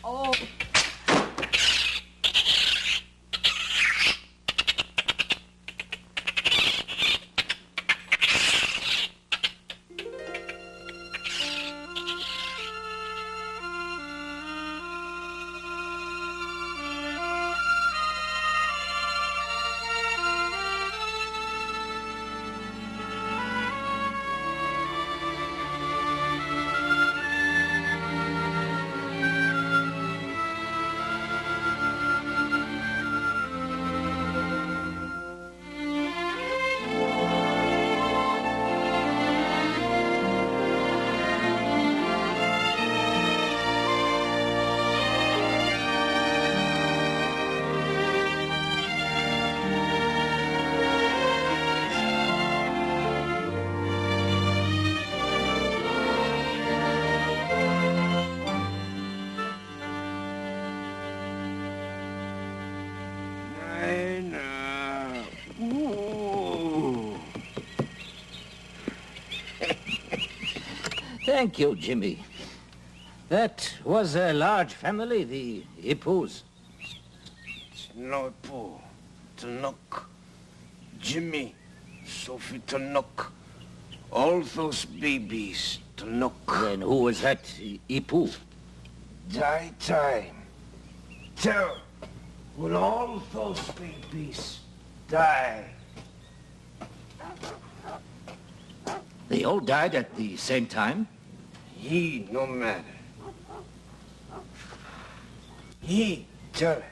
Oh. Thank you, Jimmy. That was a large family, the Ipoos. No Ipo. Tanuk. Jimmy. Sophie Tanuk. All those babies. Tanuk. Then who was that Ipo? Die time. Tell. Will all those babies die? They all died at the same time? He no matter. He tell it.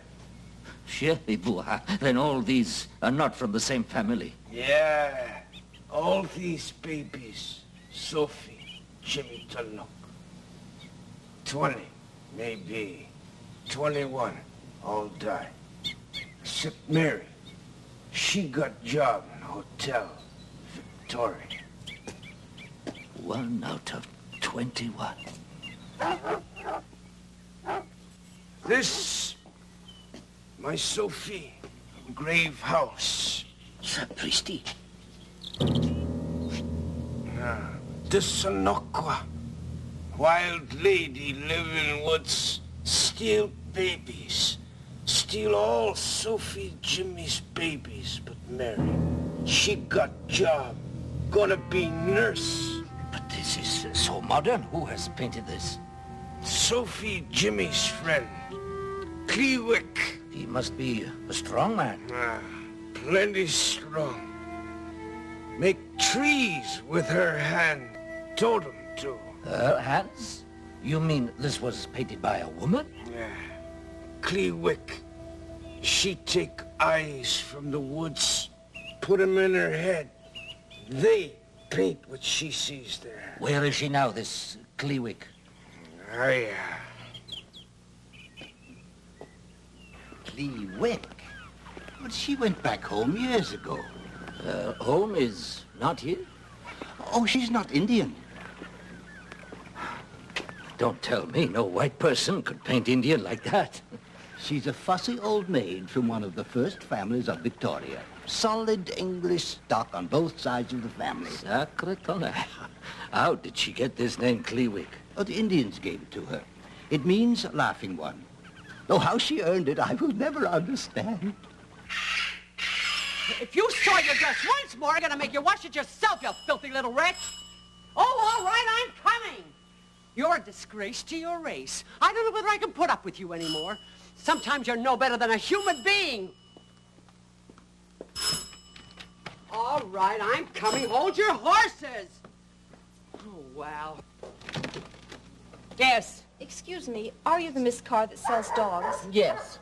Surely, Buha. Then all these are not from the same family. Yeah. All these babies. Sophie, Jimmy Tanuk. 20, maybe. 21, all die. Except Mary. She got job in hotel, Victoria. 1 out of 21. This, my Sophie, grave house. Sapristi. This Anokwa, wild lady live in woods, steal babies. Steal all Sophie Jimmy's babies but Mary. She got job, gonna be nurse. But this is so modern. Who has painted this? Sophie Jimmy's friend, Clewick. He must be a strong man. Plenty strong. Make trees with her hand. Told him to. Her hands? You mean this was painted by a woman? Yeah. Clewick. She take eyes from the woods, put 'em in her head. They paint what she sees there. Where is she now, this Clewick? Clewick? But she went back home years ago. Home is not here? Oh, she's not Indian. Don't tell me no white person could paint Indian like that. She's a fussy old maid from one of the first families of Victoria. Solid English stock on both sides of the family. Sacre tonnerre. How did she get this name Clewick? Oh, the Indians gave it to her. It means laughing one. Though how she earned it, I will never understand. If you soil your dress once more, I'm gonna make you wash it yourself, you filthy little wretch. Oh, all right, I'm coming. You're a disgrace to your race. I don't know whether I can put up with you anymore. Sometimes you're no better than a human being. All right, I'm coming. Hold your horses. Oh, wow. Yes. Excuse me, are you the Miss Carr that sells dogs? Yes.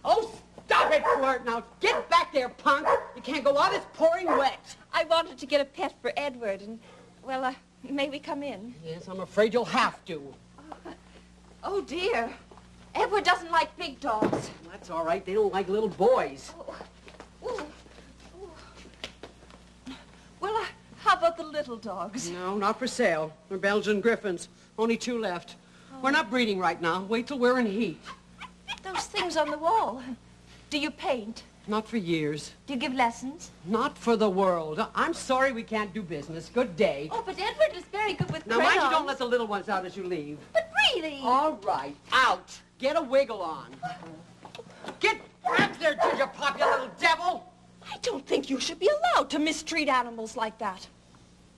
Oh, stop it, flirt. Now, get back there, punk. You can't go out. It's pouring wet. I wanted to get a pet for Edward, and, well, may we come in? Yes, I'm afraid you'll have to. Oh, dear. Edward doesn't like big dogs. That's all right. They don't like little boys. Ooh. Well, how about the little dogs? No, not for sale. They're Belgian Griffins. Only 2 left. We're not breeding right now. Wait till we're in heat. Those things on the wall. Do you paint? Not for years. Do you give lessons? Not for the world. I'm sorry we can't do business. Good day. Oh, but Edward is very good with Now, crayons. mind you don't let the little ones out as you leave. But really. All right, out. Get a wiggle on. Get back there, Ginger Pop, you little devil! I don't think you should be allowed to mistreat animals like that.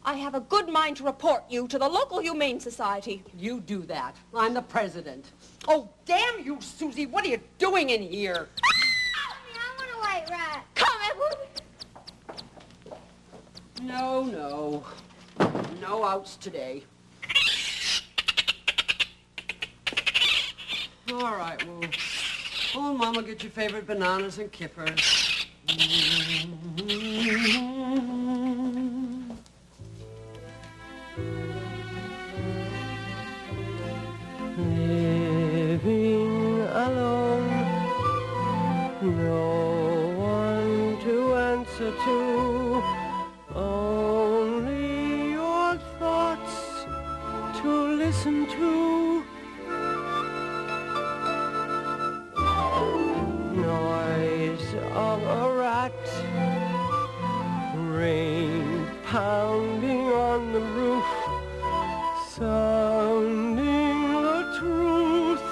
I have a good mind to report you to the local Humane Society. You do that. I'm the president. Oh, damn you, Susie. What are you doing in here? I want a white rat. Come, Edward. No. No outs today. All right, well, oh, Mama, get your favorite bananas and kippers. Living alone, no one to answer to, only your thoughts to listen to. Noise of a rat, rain pounding on the roof, sounding the truth,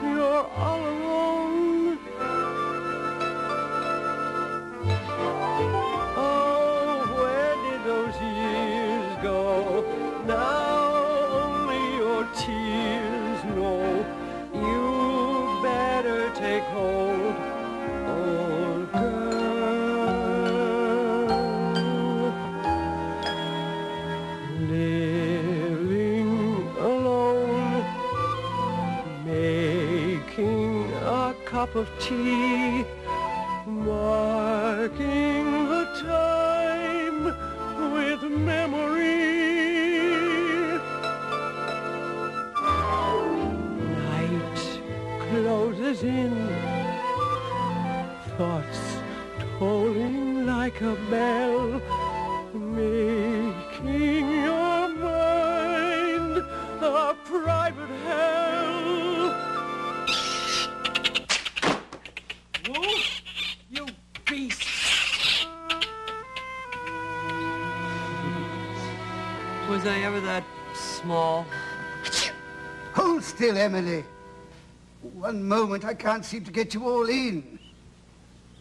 you're all alone. Oh, where did those years go? Now only your tears know. You better take hold, old girl. Living alone, making a cup of tea, marking the time with memory. Night closes in, thoughts tolling like a bell, making your mind a private hell. Wolf, you beast! Was I ever that small? Hold still, Emily. One moment, I can't seem to get you all in.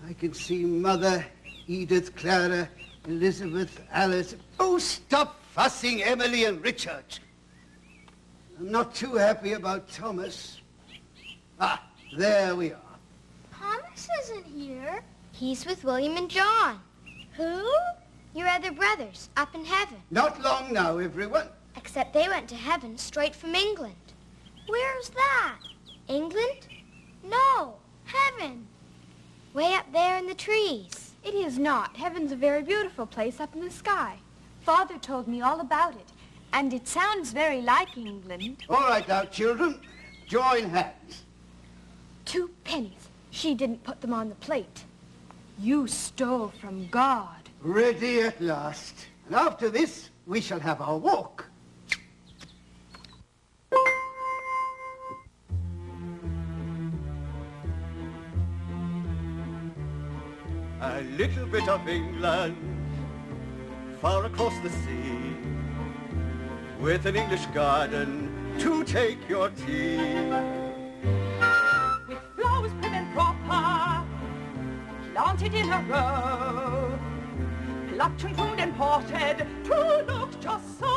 I can see Mother, Edith, Clara, Elizabeth, Alice. Oh, stop fussing, Emily and Richard. I'm not too happy about Thomas. Ah, there we are. Thomas isn't here. He's with William and John. Who? Your other brothers, up in heaven. Not long now, everyone. Except they went to heaven straight from England. Where's that? England? No, heaven. Way up there in the trees. It is not. Heaven's a very beautiful place up in the sky. Father told me all about it, and it sounds very like England. All right now, children, join hands. 2 pennies. She didn't put them on the plate. You stole from God. Ready at last. And after this, we shall have our walk. A little bit of England, far across the sea, with an English garden to take your tea. With flowers prim and proper, planted in a row, plucked and pruned and potted to look just so.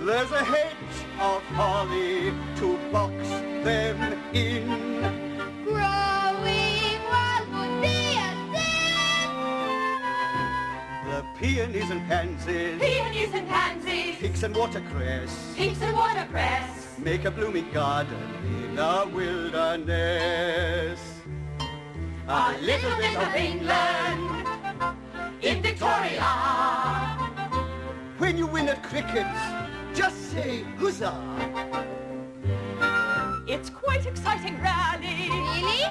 There's a hedge of holly to box them in. Growing wild would be a sin. The peonies and pansies, Peonies and pansies, peaks and watercress, peaks and watercress, make a blooming garden in a wilderness. a little bit of England in Victoria. When you win at cricket, just say huzzah. It's quite exciting, really. Really?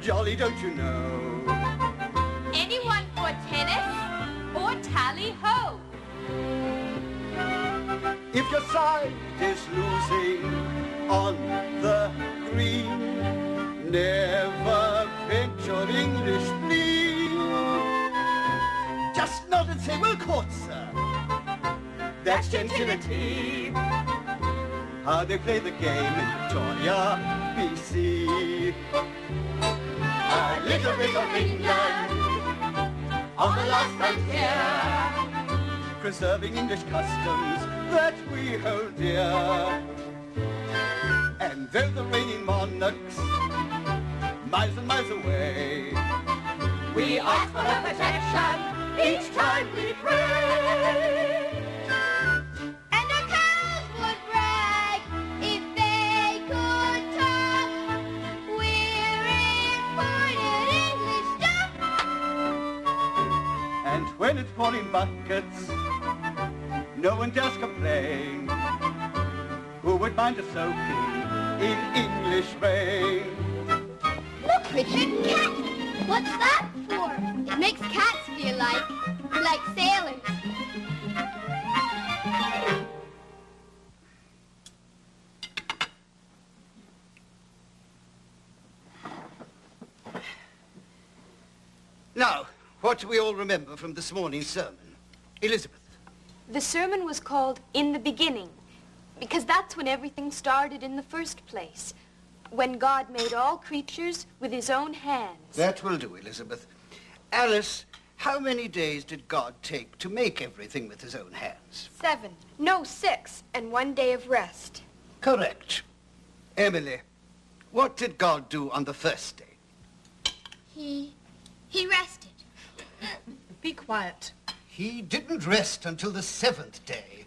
Jolly, don't you know? Anyone for tennis or tally-ho? If your side is losing on the green, never venture English spleen. Just nod and say, well caught, sir. That's gentility. how they play the game in Victoria, BC. A little bit of England on the last frontier, preserving English customs that we hold dear. And though the reigning monarchs miles and miles away, we ask for their protection each time we pray. And our cows would brag if they could talk. We're imported English stock. And when it's pouring buckets, no one dares complain. Who would mind a soaking in English rain? Look, Richard, cat! What's that for? It makes cats feel like sailors. Now, what do we all remember from this morning's sermon? Elizabeth. The sermon was called In the Beginning, because that's when everything started in the first place, when God made all creatures with his own hands. That will do, Elizabeth. Alice, how many days did God take to make everything with his own hands? 7. No, 6, and 1 day of rest. Correct. Emily, what did God do on the first day? He rested. Be quiet. He didn't rest until the 7th day.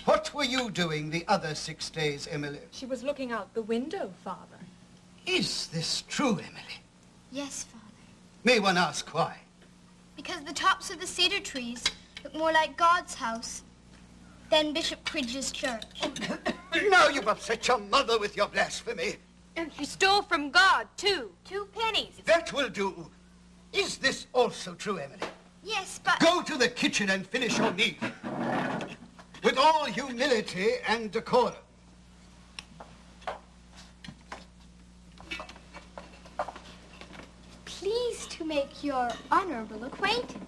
What were you doing the other 6 days, Emily? She was looking out the window, Father. Is this true, Emily? Yes, Father. May one ask why? Because the tops of the cedar trees look more like God's house than Bishop Cridge's church. Now you've upset your mother with your blasphemy. And she stole from God, too. 2 pennies. That will do. Is this also true, Emily? Yes, but... Go to the kitchen and finish your meal. With all humility and decorum. Pleased to make your honorable acquaintance.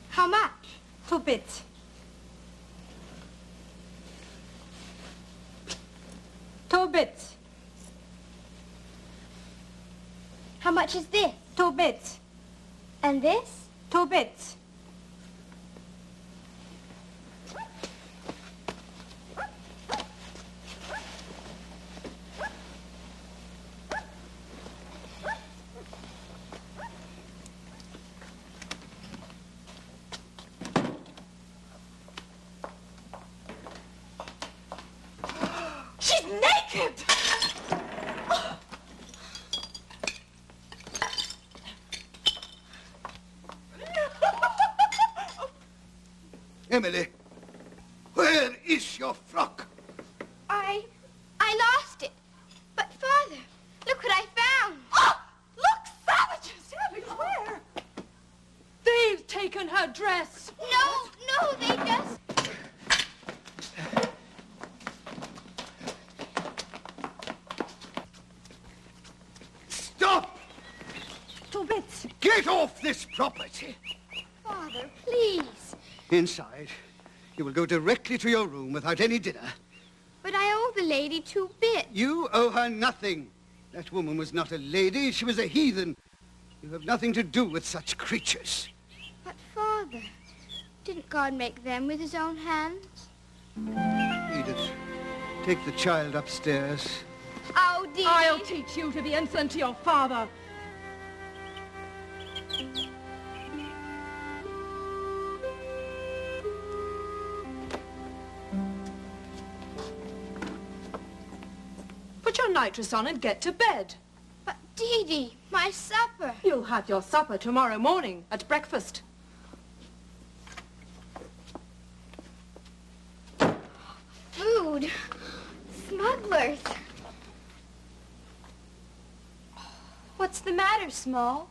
How much? 2 bits. 2 bits. How much is this? 2 bits. And this? 2 bits. She's naked! Emily, where is your frock? I lost it. But, Father, look what I found. Oh, look, savages! Where? They've taken her dress. No, they just... Stop! 2 bits. Get off this property! Father, please. Inside. You will go directly to your room without any dinner. But I owe the lady 2 bits. You owe her nothing. That woman was not a lady. She was a heathen. You have nothing to do with such creatures. But, Father, didn't God make them with his own hands? Edith, take the child upstairs. Oh, dear. I'll teach you to be insolent to your father. Put your nitrous on and get to bed. But, Dee Dee, my supper. You'll have your supper tomorrow morning at breakfast. Food. Smugglers. What's the matter, Small?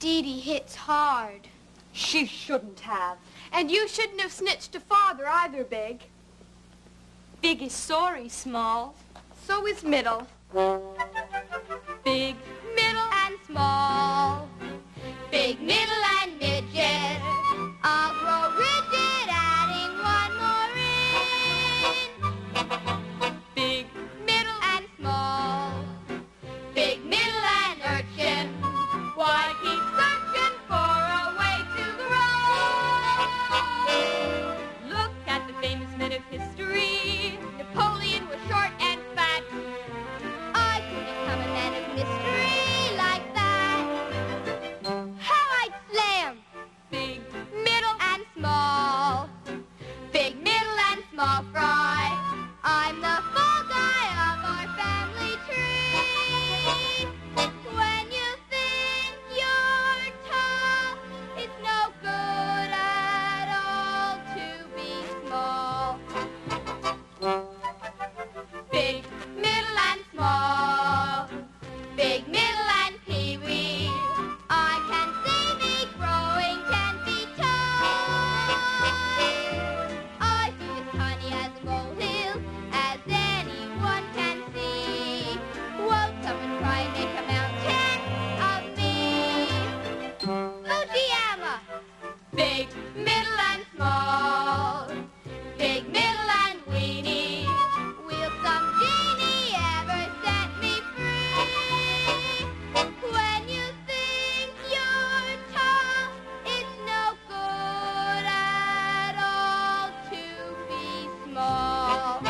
Dee Dee hits hard. She shouldn't have. And you shouldn't have snitched to Father either, Big. Big is sorry, Small. So is Middle. Big, Middle and Small. Big, Middle and Midget. I'll grow rigid, adding one more in. Big, Middle and Small. Big, Middle and Urchin. Why keep searching for a way to grow? Look at the famous men of history. Napoleon was short and fat. I could become a man of mystery like that. How I'd slam! Big, middle, and small. Big, middle, and small fry. I'm the fall guy of our family tree. When you think you're tall, it's no good at all to be small. Big, middle, and small. Big, middle, and peewee. I can see me growing 10 feet tall. I feel as tiny as a molehill, as anyone can see. Won't someone try and make a mountain of me? Fujiyama. Big, middle, and small. Big, middle, and weenie. Will some genie ever set me free? When you think you're tall, it's no good at all to be small.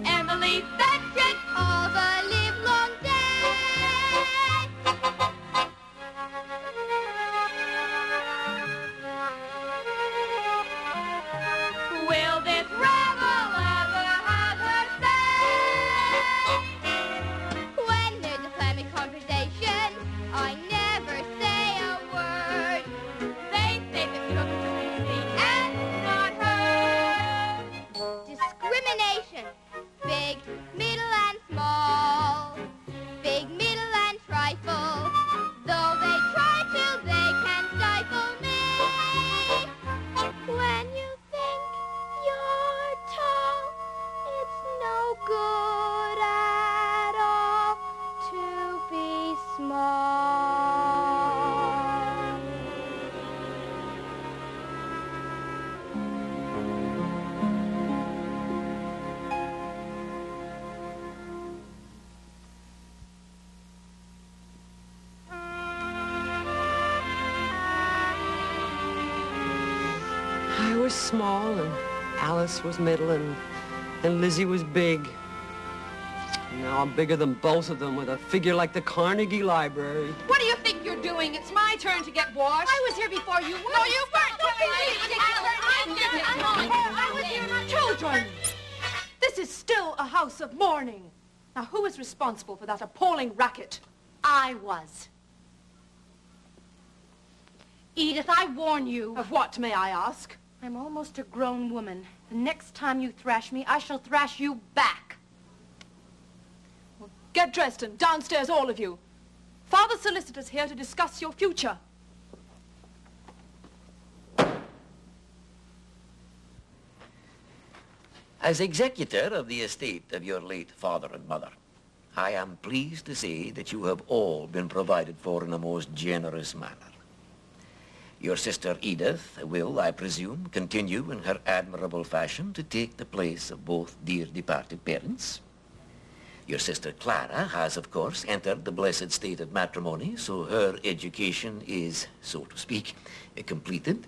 Emily Thatcher all the livelong day. Will this rebel ever have her say? When there's a family conversation, I never say a word. They say the truth to be seen and not heard. Discrimination. Big, middle, and small. Big, middle, and trifle. Though they try till they can stifle me. When you think you're tall, it's no good at all to be small. I was small, and Alice was middle, and Lizzie was big. Now I'm bigger than both of them with a figure like the Carnegie Library. What do you think you're doing? It's my turn to get washed. I was here before you were. No, you weren't. I was here. Children, this is still a house of mourning. Now, who is responsible for that appalling racket? I was. Edith, I warn you. Of what, may I ask? I'm almost a grown woman. The next time you thrash me, I shall thrash you back. Well, get dressed and downstairs, all of you. Father Solicitor's here to discuss your future. As executor of the estate of your late father and mother, I am pleased to say that you have all been provided for in a most generous manner. Your sister Edith will, I presume, continue in her admirable fashion to take the place of both dear departed parents. Your sister Clara has, of course, entered the blessed state of matrimony, so her education is, so to speak, completed.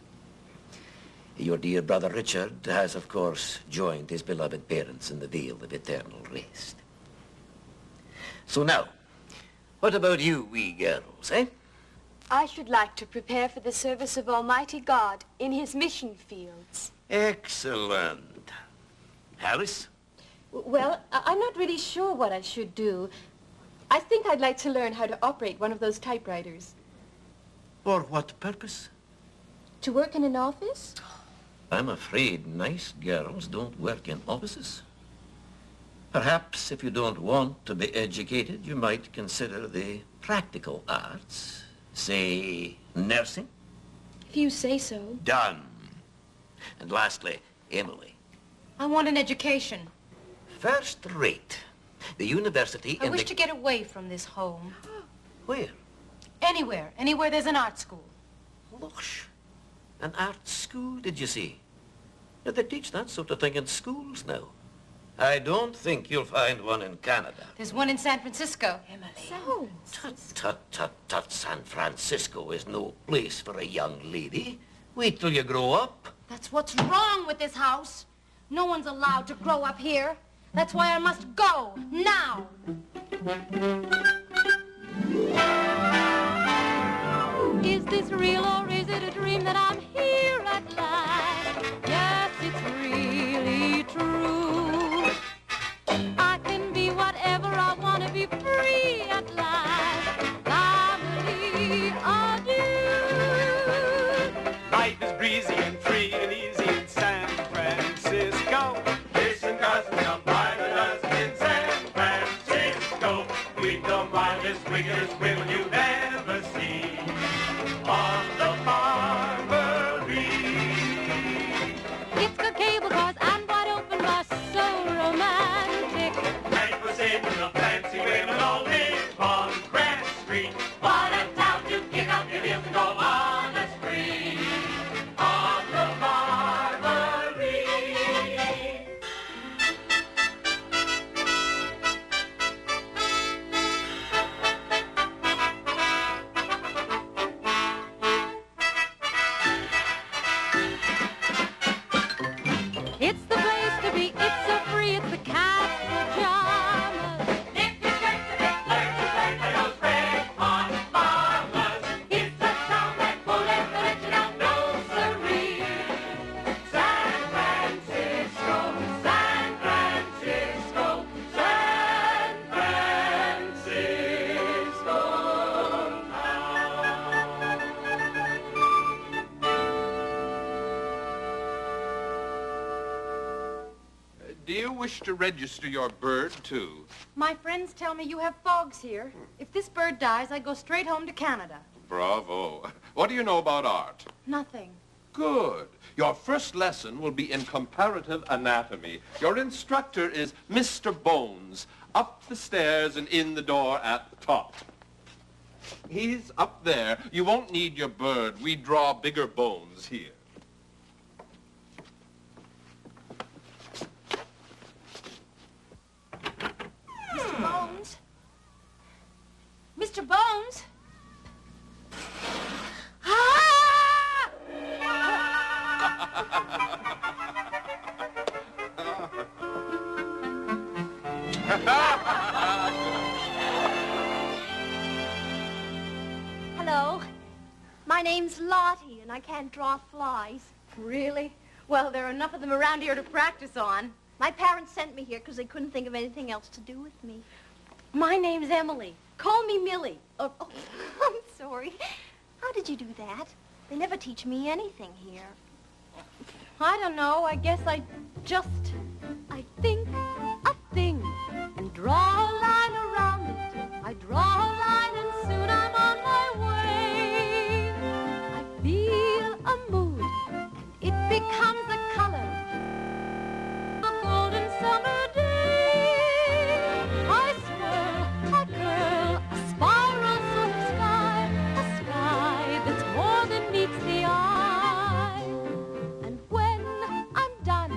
Your dear brother Richard has, of course, joined his beloved parents in the vale of eternal rest. So now, what about you, wee girls, eh? I should like to prepare for the service of Almighty God in his mission fields. Excellent. Alice? Well, I'm not really sure what I should do. I think I'd like to learn how to operate one of those typewriters. For what purpose? To work in an office? I'm afraid nice girls don't work in offices. Perhaps if you don't want to be educated, you might consider the practical arts. Say, nursing? If you say so. Done. And lastly, Emily. I want an education. First rate. The university I wish to get away from this home. Where? Anywhere. Anywhere there's an art school. Losh. An art school, did you see? Now, they teach that sort of thing in schools now. I don't think you'll find one in Canada. There's one in San Francisco. Emily. So? Tut. San Francisco is no place for a young lady. Wait till you grow up. That's what's wrong with this house. No one's allowed to grow up here. That's why I must go, now. Is this real or is it a dream that I'm here at last? Yes, it's really true. I can be whatever I want to be, free at last. Family, adieu. Life is breezy and free and easy in San Francisco. Listen, cousins, come by the dozen in San Francisco. Meet the wildest, wickedest women you've ever seen on the Barbary. It's got cable cars and wide open bus, so romantic. And for saving the fancy women all live on Grand Street. What a town to kick up your heels and go on a spree on the Barbary. It's the place to be, it's so free, it's the cat's pajamas. If you get to be learn to play by those red hot mamas. It's a town that won't let the let you down, no siree. San Francisco, San Francisco, San Francisco Do you wish to register your bird, too? My friends tell me you have fogs here. If this bird dies, I go straight home to Canada. Bravo. What do you know about art? Nothing. Good. Your first lesson will be in comparative anatomy. Your instructor is Mr. Bones, up the stairs and in the door at the top. He's up there. You won't need your bird. We draw bigger bones here. Mr. Bones? Mr. Bones? Ah! Hello. My name's Lottie, and I can't draw flies. Really? Well, there are enough of them around here to practice on. My parents sent me here because they couldn't think of anything else to do with me. My name's Emily. Call me Millie. Oh, I'm sorry. How did you do that? They never teach me anything here. I don't know. I guess I think a thing and draw a line around it. I draw a line and soon I'm on my way. I feel a mood and it becomes a color. A golden summer day. I swirl, I curl, a spiral sort of sky that's more than meets the eye. And when I'm done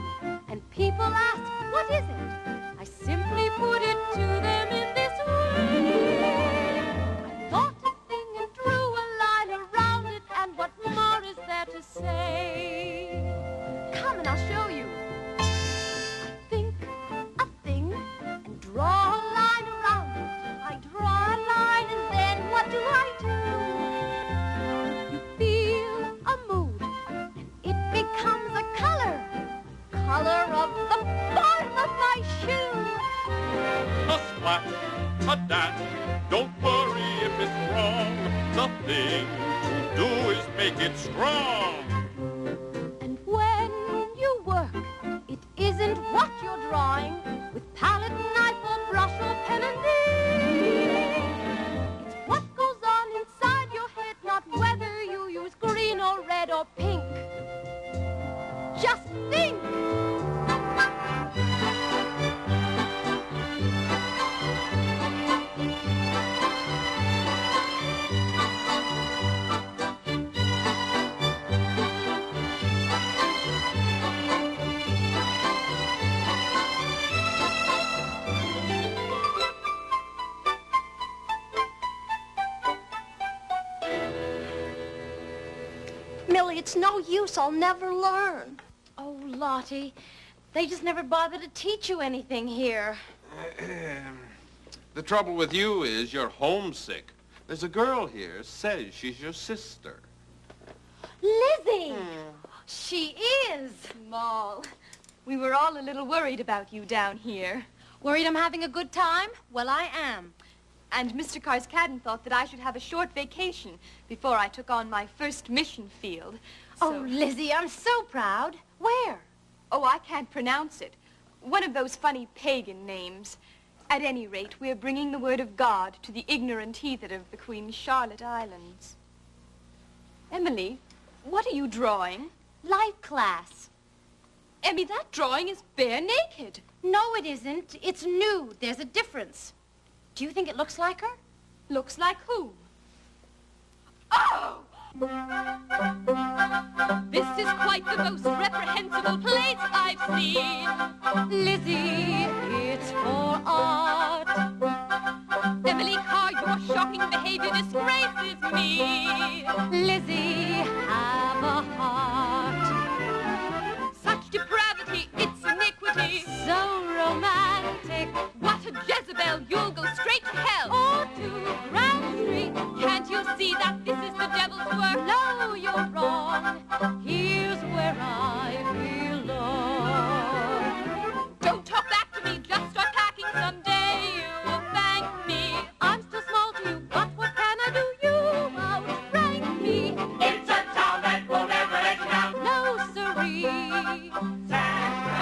and people ask, what is it? I simply put it to them in this way. I thought a thing and drew a line around it, and what more is there to say? Come and I'll show you. I think a thing and draw a line around it. I draw a line and then what do I do? You feel a mood and it becomes a color. Color of the bottom of my shoe. A splat, a dash, don't worry if it's wrong. The thing to do is make it strong. And when It's no use. I'll never learn. Oh, Lottie, they just never bother to teach you anything here. The trouble with you is you're homesick. There's a girl here says she's your sister. Lizzie! She is. Moll, we were all a little worried about you down here. Worried I'm having a good time? Well, I am. And Mr. Carscadden thought that I should have a short vacation before I took on my first mission field. Oh, Lizzie, I'm so proud. Where? Oh, I can't pronounce it. One of those funny pagan names. At any rate, we're bringing the word of God to the ignorant heathen of the Queen Charlotte Islands. Emily, what are you drawing? Life class. Emmy, that drawing is bare naked. No, it isn't. It's nude. There's a difference. Do you think it looks like her? Looks like who? Oh! This is quite the most reprehensible place I've seen. Lizzie, it's for art. Emily Carr, your shocking behavior disgraces me. Lizzie, have a heart. Such depravity, it's iniquity. So romantic. What a Jezebel, you'll go straight to hell. Or to Grand Street. Can't you see that this is the devil's work? No, you're wrong. Here's where I belong. Don't talk back to me, just start packing. Someday you will thank me. I'm still small to you, but what can I do? You outrank me. It's a town that will never let you down. No, siree.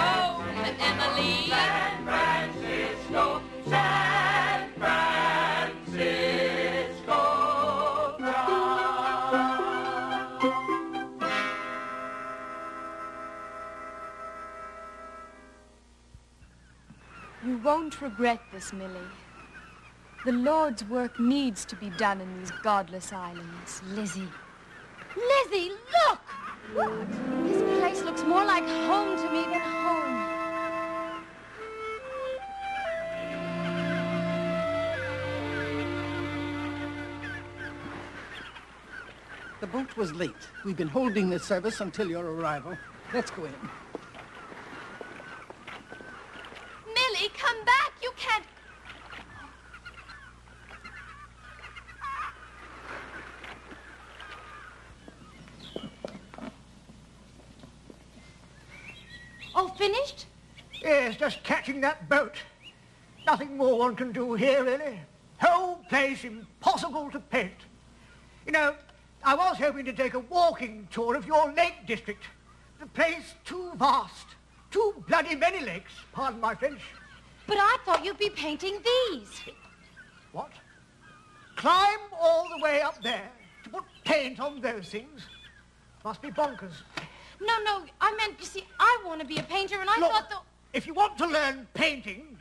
Oh, Emily. San Francisco, San Francisco. You won't regret this, Millie. The Lord's work needs to be done in these godless islands. Lizzie. Lizzie, look! This place looks more like home to me than home. The boat was late. We've been holding this service until your arrival. Let's go in. Millie, come back! You can't... Oh, finished? Yes, just catching that boat. Nothing more one can do here, really. Whole place impossible to paint. You know, I was hoping to take a walking tour of your lake district. The place too vast. Too bloody many lakes, pardon my French. But I thought you'd be painting these. What? Climb all the way up there to put paint on those things? Must be bonkers. No, I meant, you see, I want to be a painter, and I Look, thought if you want to learn painting,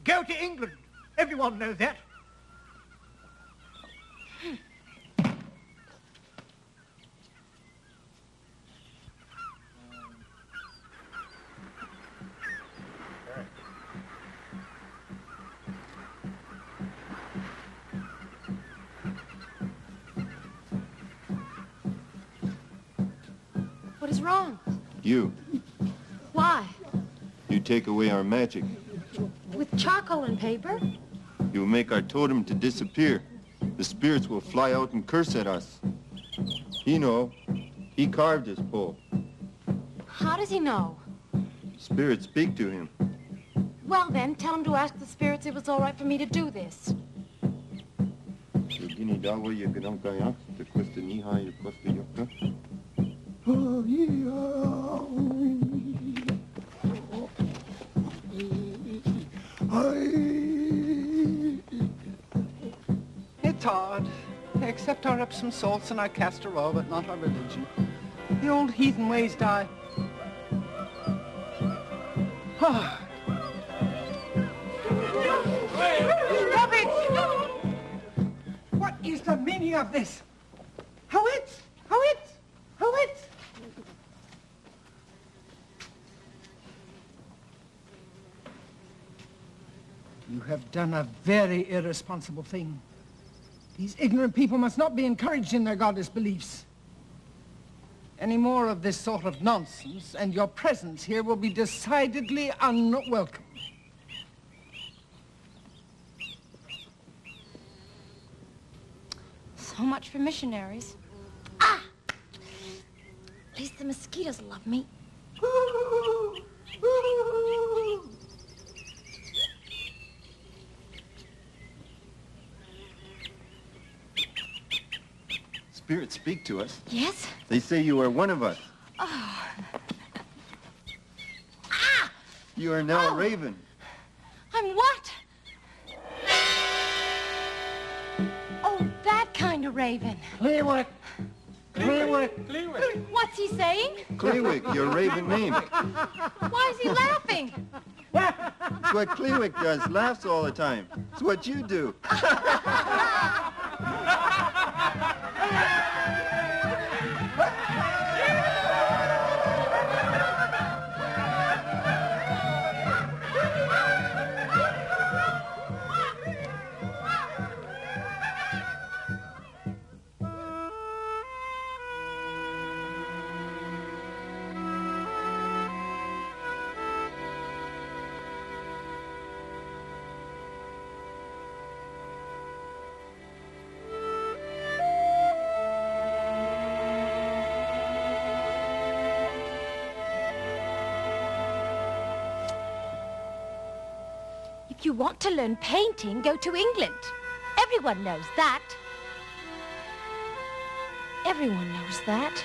go to England. Everyone knows that. What is wrong? You. Why? You take away our magic. With charcoal and paper? You will make our totem to disappear. The spirits will fly out and curse at us. He know. He carved this pole. How does he know? Spirits speak to him. Well, then, tell him to ask the spirits if it's all right for me to do this. It's hard. They accept our Epsom salts and our castor oil, but not our religion. The old heathen ways die. Stop it! What is the meaning of this? How it? You have done a very irresponsible thing. These ignorant people must not be encouraged in their godless beliefs. any more of this sort of nonsense, and your presence here will be decidedly unwelcome. So much for missionaries. Ah! At least the mosquitoes love me. Spirits speak to us. Yes? They say you are one of us. Oh. You are now a raven. I'm what? Oh, that kind of raven. Cleewick. Cleewick. What's he saying? Cleewick, your raven name. Why is he laughing? It's what Cleewick does, laughs all the time. It's what you do. If you want to learn painting, go to England. Everyone knows that. Everyone knows that.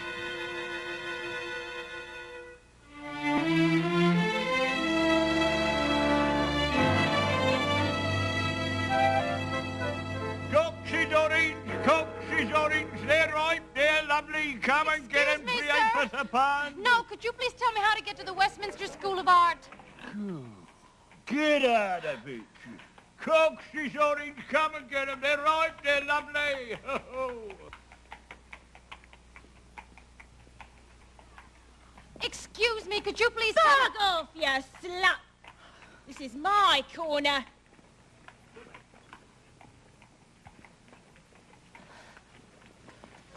Cox's orange, they're ripe, they're lovely. Come and get them, create us a pun. No, could you please tell me how to get to the Westminster School of Art? Get out of it. Cox's orange, come and get them. They're ripe, they're lovely. Excuse me, could you please Fuck off, you slut! This is my corner.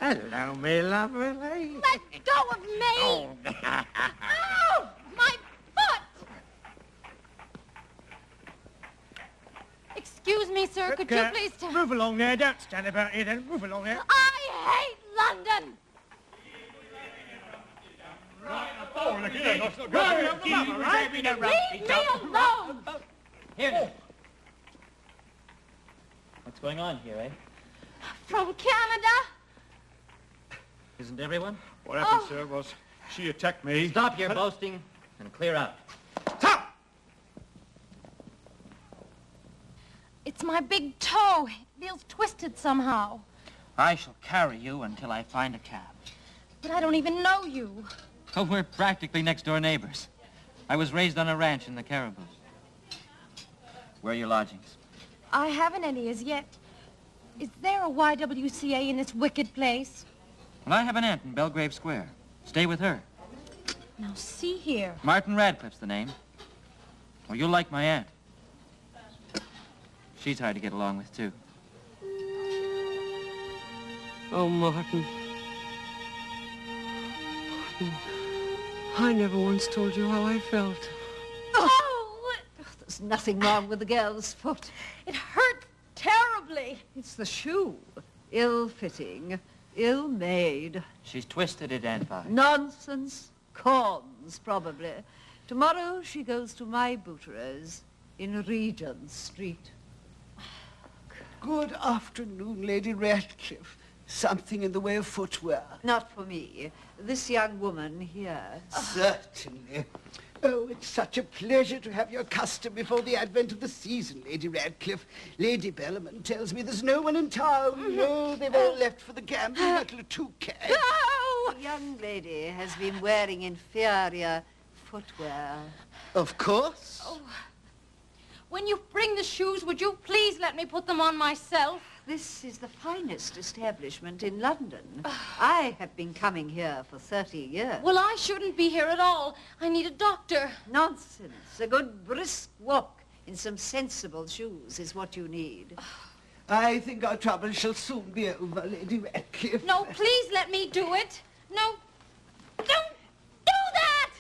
Hello, me lovely. Let go of me! Oh. Ow! My foot! Excuse me, sir, could you please tell... Move along there, don't stand about here then. Move along there. I hate London! Oh, look at that. Leave me alone! Here. What's going on here, eh? From Canada? Isn't everyone? What happened, sir, was she attacked me. Stop your boasting and clear out. It's my big toe. It feels twisted somehow. I shall carry you until I find a cab. But I don't even know you. Oh, we're practically next-door neighbors. I was raised on a ranch in the Caribous. Where are your lodgings? I haven't any as yet. Is there a YWCA in this wicked place? Well, I have an aunt in Belgrave Square. Stay with her. Now, see here. Martin Radcliffe's the name. Well, you'll like my aunt. She's hard to get along with, too. Oh, Martin. Martin, I never once told you how I felt. Oh! There's nothing wrong with the girl's foot. It hurt terribly. It's the shoe. Ill-fitting, ill-made. She's twisted it, Aunt Vi. Nonsense. Corns, probably. Tomorrow she goes to my booterer's in Regent Street. Good afternoon, Lady Ratcliffe. Something in the way of footwear? Not for me. This young woman here. Certainly. Oh, it's such a pleasure to have your custom before the advent of the season, Lady Radcliffe. Lady Bellarmine tells me there's no one in town. No, they've all left for the gambling at Le Touquet. The young lady has been wearing inferior footwear. Of course. Oh. When you bring the shoes, would you please let me put them on myself? This is the finest establishment in London. I have been coming here for 30 years. Well, I shouldn't be here at all. I need a doctor. Nonsense. A good brisk walk in some sensible shoes is what you need. I think our trouble shall soon be over, Lady Radcliffe. No, please let me do it. No, Don't do that!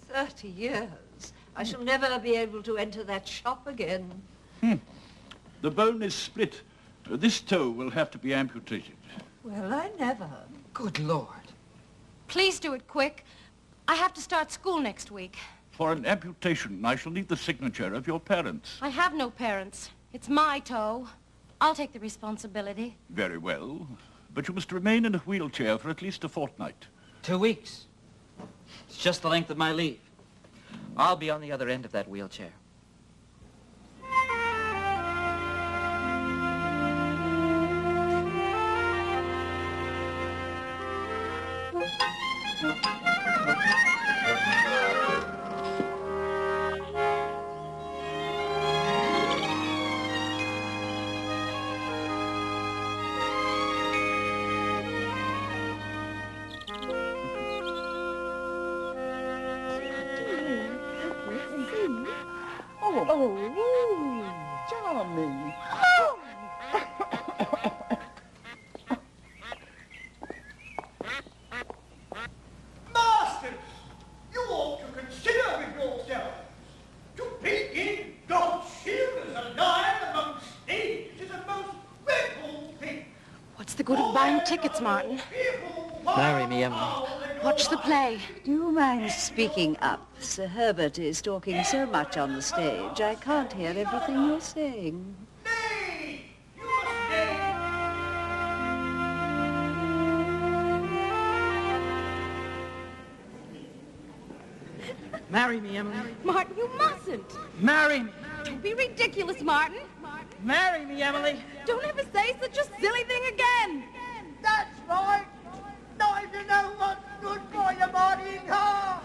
30 years. I shall never be able to enter that shop again. The bone is split. This toe will have to be amputated. Well, I never. Good Lord. Please do it quick. I have to start school next week. For an amputation, I shall need the signature of your parents. I have no parents. It's my toe. I'll take the responsibility. Very well. But you must remain in a wheelchair for at least a fortnight. 2 weeks. It's just the length of my leave. I'll be on the other end of that wheelchair. Oh, charming. Masters, you ought to consider with yourselves. To peek in God's shield as a lion among thieves is a most dreadful thing. What's the good of buying tickets, Martin? Marry me, Emily. Watch the play. Do you mind speaking up? Sir Herbert is talking so much on the stage, I can't hear everything you're saying. Marry me, Emily. Martin, you mustn't. Marry me. Don't be ridiculous, Martin. Marry me, Emily. Don't ever say such a silly thing again. That's right. Now you know what's good for your body and heart.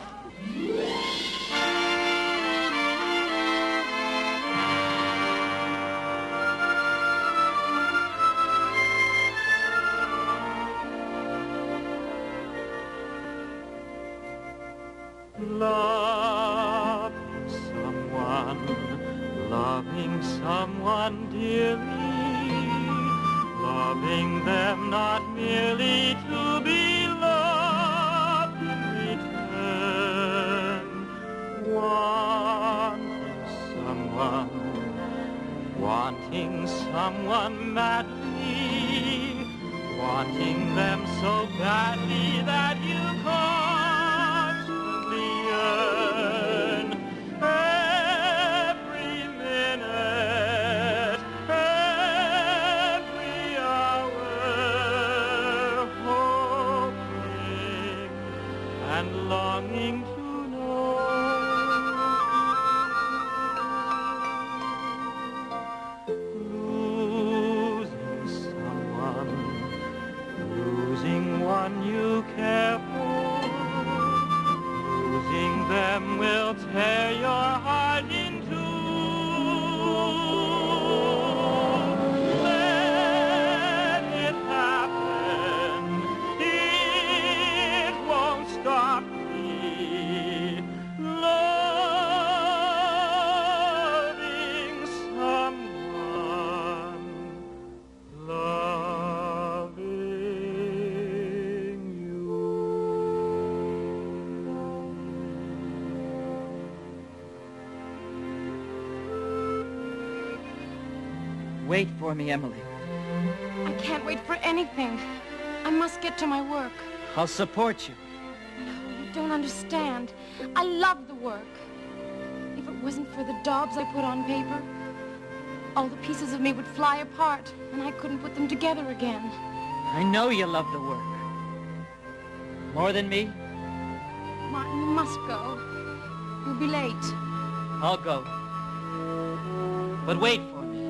Loving someone dearly, loving them not merely to be loved in return, wanting someone madly, wanting them so badly that you constantly yearn. Every minute, every hour, hoping and longing to know. Losing one you care for, losing them will tear your heart in two. Let it happen, it won't stop me. Loving someone, Wait for me, Emily. I can't wait for anything. I must get to my work. I'll support you. You don't understand. I love the work. If it wasn't for the daubs I put on paper, all the pieces of me would fly apart, and I couldn't put them together again. I know you love the work. More than me? Martin, you must go. You'll be late. I'll go. But wait for me.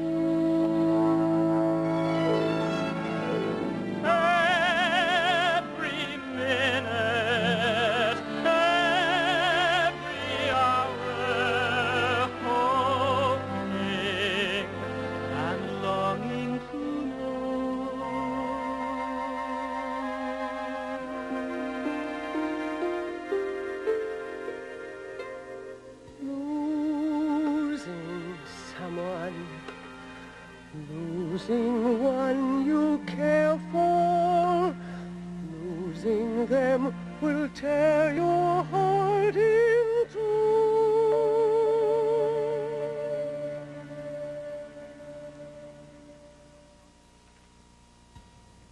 every minute, every hour, hoping and longing to Losing someone will tear your heart in two.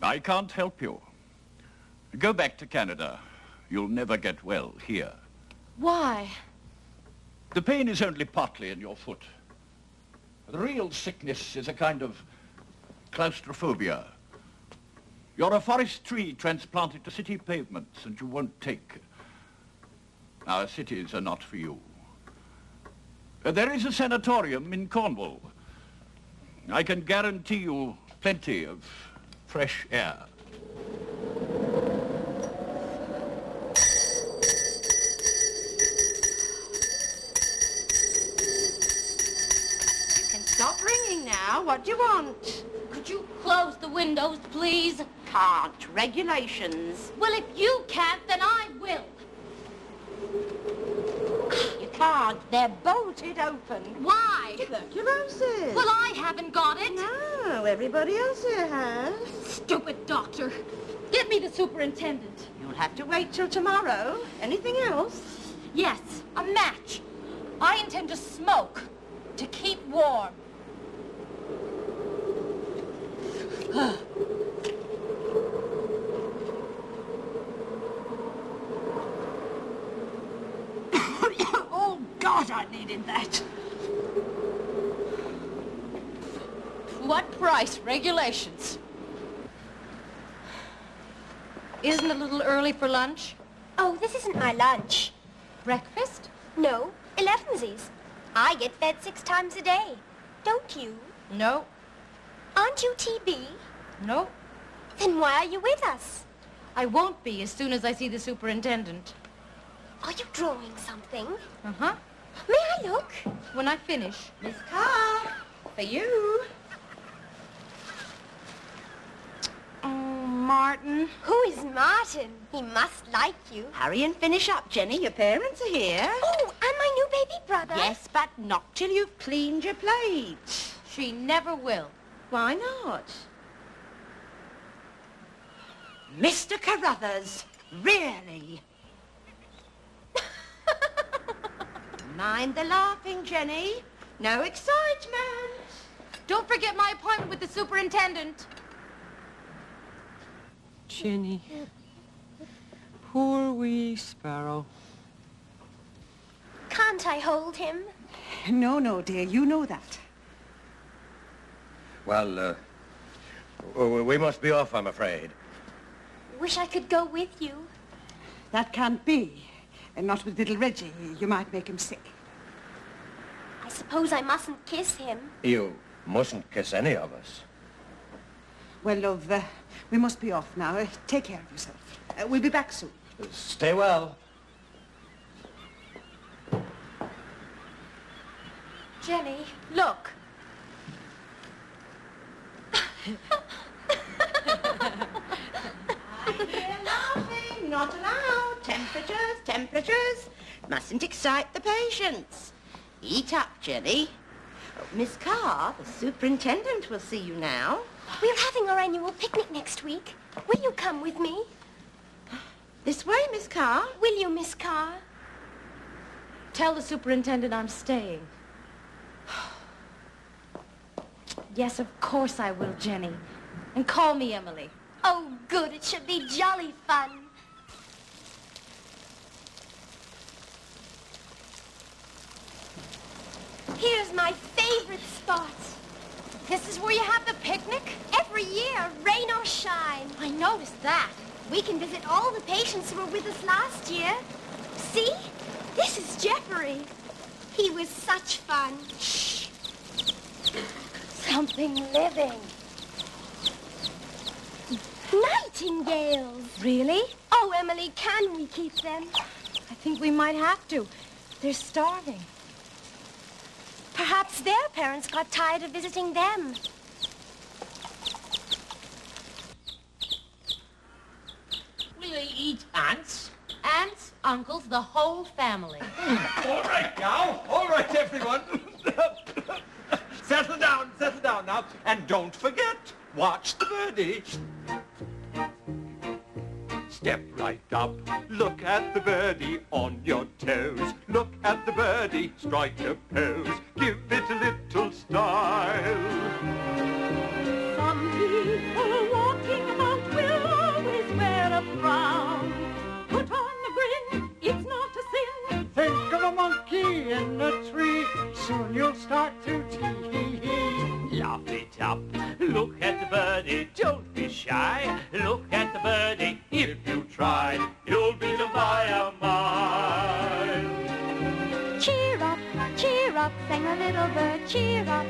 I can't help you. Go back to Canada. You'll never get well here. Why? The pain is only partly in your foot. The real sickness is a kind of claustrophobia. You're a forest tree transplanted to city pavements, and you won't take. Our cities are not for you. There is a sanatorium in Cornwall. I can guarantee you plenty of fresh air. Stop ringing now. What do you want? Could you close the windows, please? Can't. Regulations. Well, if you can't, then I will. You can't. They're bolted open. Why? Tuberculosis. Well, I haven't got it. No, everybody else here has. Stupid doctor. Get me the superintendent. You'll have to wait till tomorrow. Anything else? Yes, a match. I intend to smoke to keep warm. Oh, God, I needed that. What price? Regulations. Isn't it a little early for lunch? Oh, this isn't my lunch. Breakfast? No, 11sies. I get fed 6 times a day. Don't you? No. Aren't you TB? No. Then why are you with us? I won't be as soon as I see the superintendent. Are you drawing something? Uh-huh. May I look? When I finish. Miss Carr, for you. Oh, Martin. Who is Martin? He must like you. Hurry and finish up, Jenny. Your parents are here. Oh, and my new baby brother. Yes, but not till you've cleaned your plate. She never will. Why not? Mr. Carruthers, really? Mind the laughing, Jenny. No excitement. Don't forget my appointment with the superintendent. Jenny. Poor wee sparrow. Can't I hold him? No, no, dear. You know that. Well, we must be off, I'm afraid. Wish I could go with you. That can't be. And not with little Reggie. You might make him sick. I suppose I mustn't kiss him. You mustn't kiss any of us. Well, love, we must be off now. Take care of yourself. We'll be back soon. Stay well. Jenny, look. Laughing, not allowed. Temperatures. Mustn't excite the patients. Eat up, Jenny. Oh, Miss Carr, the superintendent will see you now. We're having our annual picnic next week. Will you come with me? This way, Miss Carr. Will you, Miss Carr? Tell the superintendent I'm staying. Yes, of course I will, Jenny. And call me Emily. Oh, good. It should be jolly fun. Here's my favorite spot. This is where you have the picnic? Every year, rain or shine. I noticed that. We can visit all the patients who were with us last year. See? This is Jeffrey. He was such fun. Shh. Something living. Nightingales. Really? Oh, Emily, can we keep them? I think we might have to. They're starving. Perhaps their parents got tired of visiting them. Will you eat ants? Aunts, uncles, the whole family. All right now. All right, everyone. Settle down now. And don't forget, watch the birdie. Step right up, look at the birdie on your toes. Look at the birdie, strike a pose. Give it a little style. Some people walking about will always wear a frown. Put on a grin, it's not a sin. Think of a monkey in a tree, soon you'll start to tee-hee-hee. Laugh it up, look at the birdie, don't be shy. Look at the birdie, if you try, you'll beat him by a mile. Cheer up, sang a little bird. Cheer up,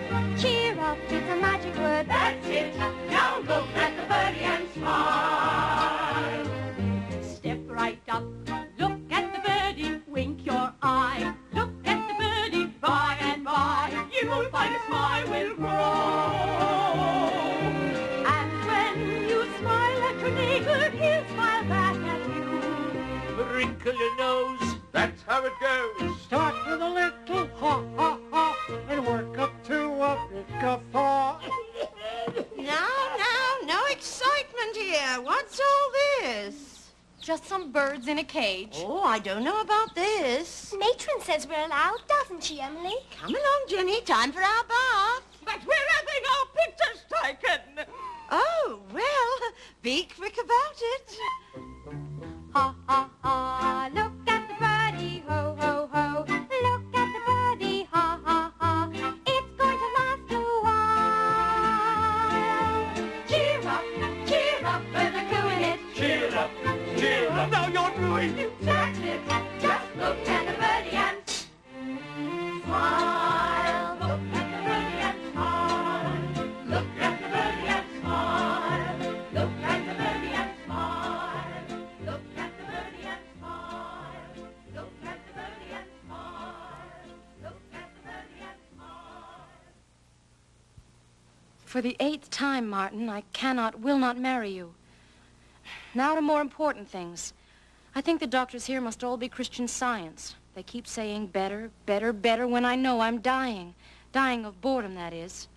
it's a magic word. That's it, now look at the birdie and smile. Step right up, look at the birdie, wink your eye. Look at the birdie, by and by, you'll find a smile will grow. And when you smile at your neighbor, he'll smile back at you. Wrinkle your nose, that's how it goes. Start with a little ha-ha-ha and work up to a big guffaw. Now, no excitement here. What's all this? Just some birds in a cage. Oh, I don't know about this. Matron says we're allowed, doesn't she, Emily? Come along, Jenny. Time for our bath. But we're having our pictures taken. Oh, well, be quick about it. Ha, ha, ha, look at the birdie, ho, ho, ho. Look at the birdie, ha, ha, ha. It's going to last a while. Cheer up, there's a coup in it. Cheer up, now you're doing it. That's it, just look at the birdie and smile. Look at the birdie and smile. Look at the birdie and smile. Look at the birdie and smile. Look at the birdie and smile. Look at the birdie and smile. Look at the birdie and smile. For the 8th time, Martin, I will not marry you. Now to more important things. I think the doctors here must all be Christian Science. They keep saying better, better, better when I know I'm dying. Dying of boredom, that is.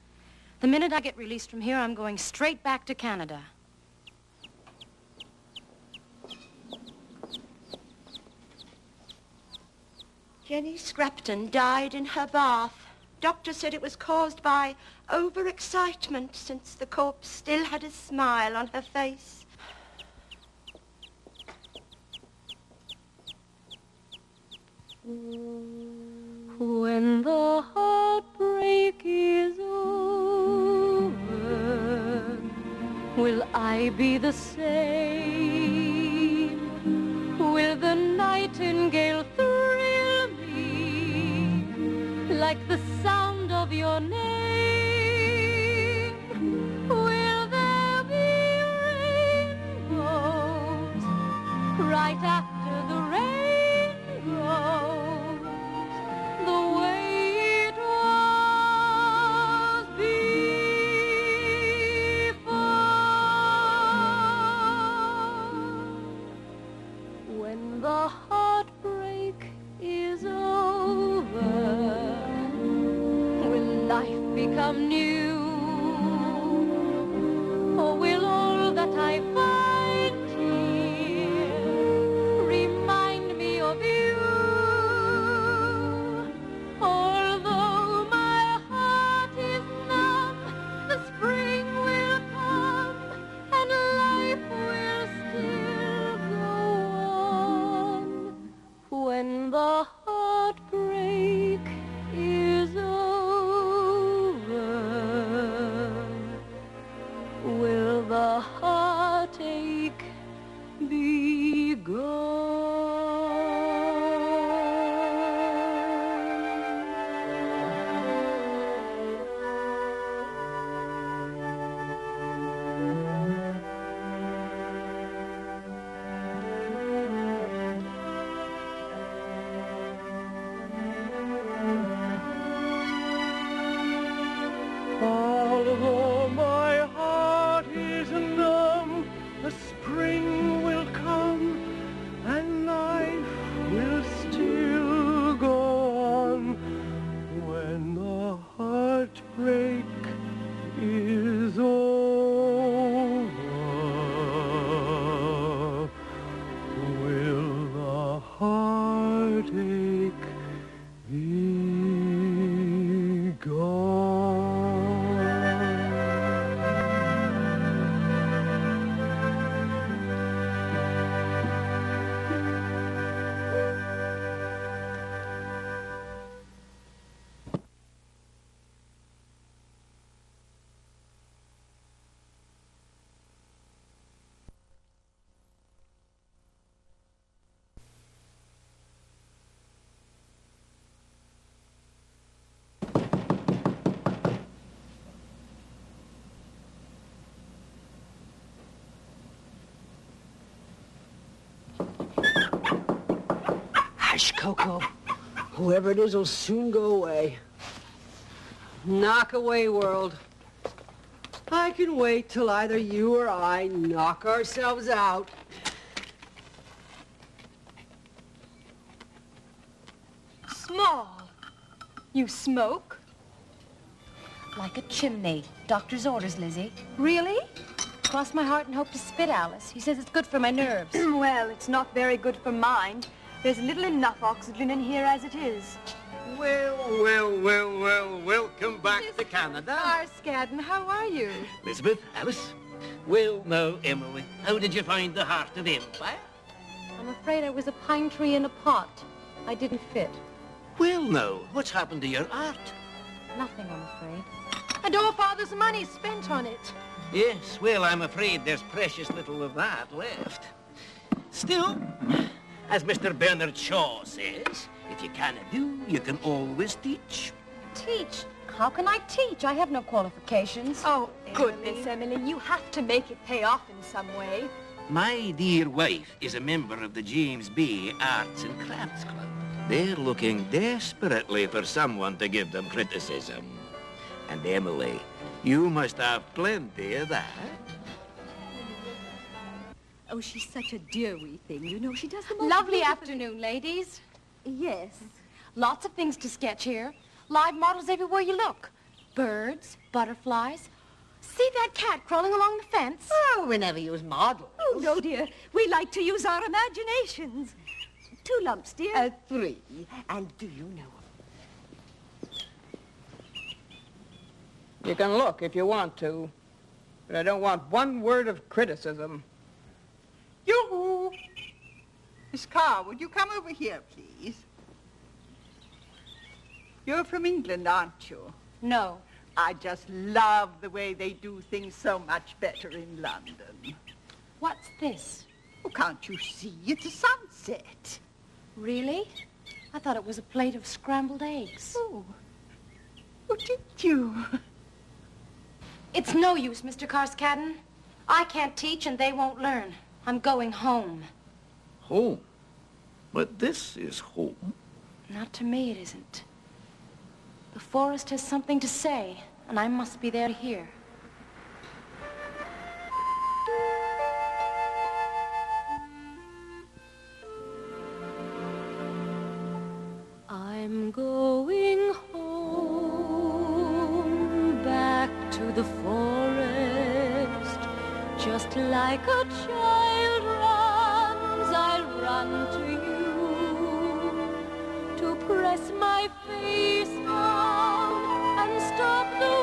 The minute I get released from here, I'm going straight back to Canada. Jenny Scrapton died in her bath. Doctor said it was caused by overexcitement since the corpse still had a smile on her face. When the heartbreak is over, will I be the same? Will the nightingale thrill me like the sound of your name? Will there be rainbows right after the rain? The way it was before. When the heartbreak is over, will life become new? Or will all that I find here remind me of you? Although my heart is numb, the spring will come and life will still go on. When the heartbreak is over, will the heartache be gone? Hush, Coco. Whoever it is will soon go away. Knock away, world. I can wait till either you or I knock ourselves out. Small. You smoke? Like a chimney. Doctor's orders, Lizzie. Really? Cross my heart and hope to spit, Alice. He says it's good for my nerves. Well, it's not very good for mine. There's little enough oxygen in here as it is. Well, welcome back to Canada. Scadden, how are you? Elizabeth, Alice. Well, now, Emily, how did you find the Heart of Empire? I'm afraid I was a pine tree in a pot. I didn't fit. Well, now, what's happened to your art? Nothing, I'm afraid. And all Father's money spent on it. Yes, well, I'm afraid there's precious little of that left. Still, as Mr. Bernard Shaw says, if you cannot do, you can always teach. Teach? How can I teach? I have no qualifications. Oh, goodness, Emily, you have to make it pay off in some way. My dear wife is a member of the James Bay Arts and Crafts Club. They're looking desperately for someone to give them criticism. And Emily, you must have plenty of that. Oh, she's such a dear wee thing. You know, she does the most Lovely beautiful... afternoon, ladies. Yes. Lots of things to sketch here. Live models everywhere you look. Birds, butterflies. See that cat crawling along the fence? Oh, we never use models. Oh, no, dear. We like to use our imaginations. 2 lumps, dear. 3. And do you know? You can look if you want to, but I don't want one word of criticism. Yoo-hoo! Miss Carr, would you come over here, please? You're from England, aren't you? No. I just love the way they do things so much better in London. What's this? Oh, can't you see? It's a sunset. Really? I thought it was a plate of scrambled eggs. Oh, did you? It's no use, Mr. Carscadden. I can't teach and they won't learn. I'm going home. Home? But this is home. Not to me, it isn't. The forest has something to say, and I must be there to hear. I'm going home, back to the forest. Just like a child runs, I'll run to you, to press my face down and stop the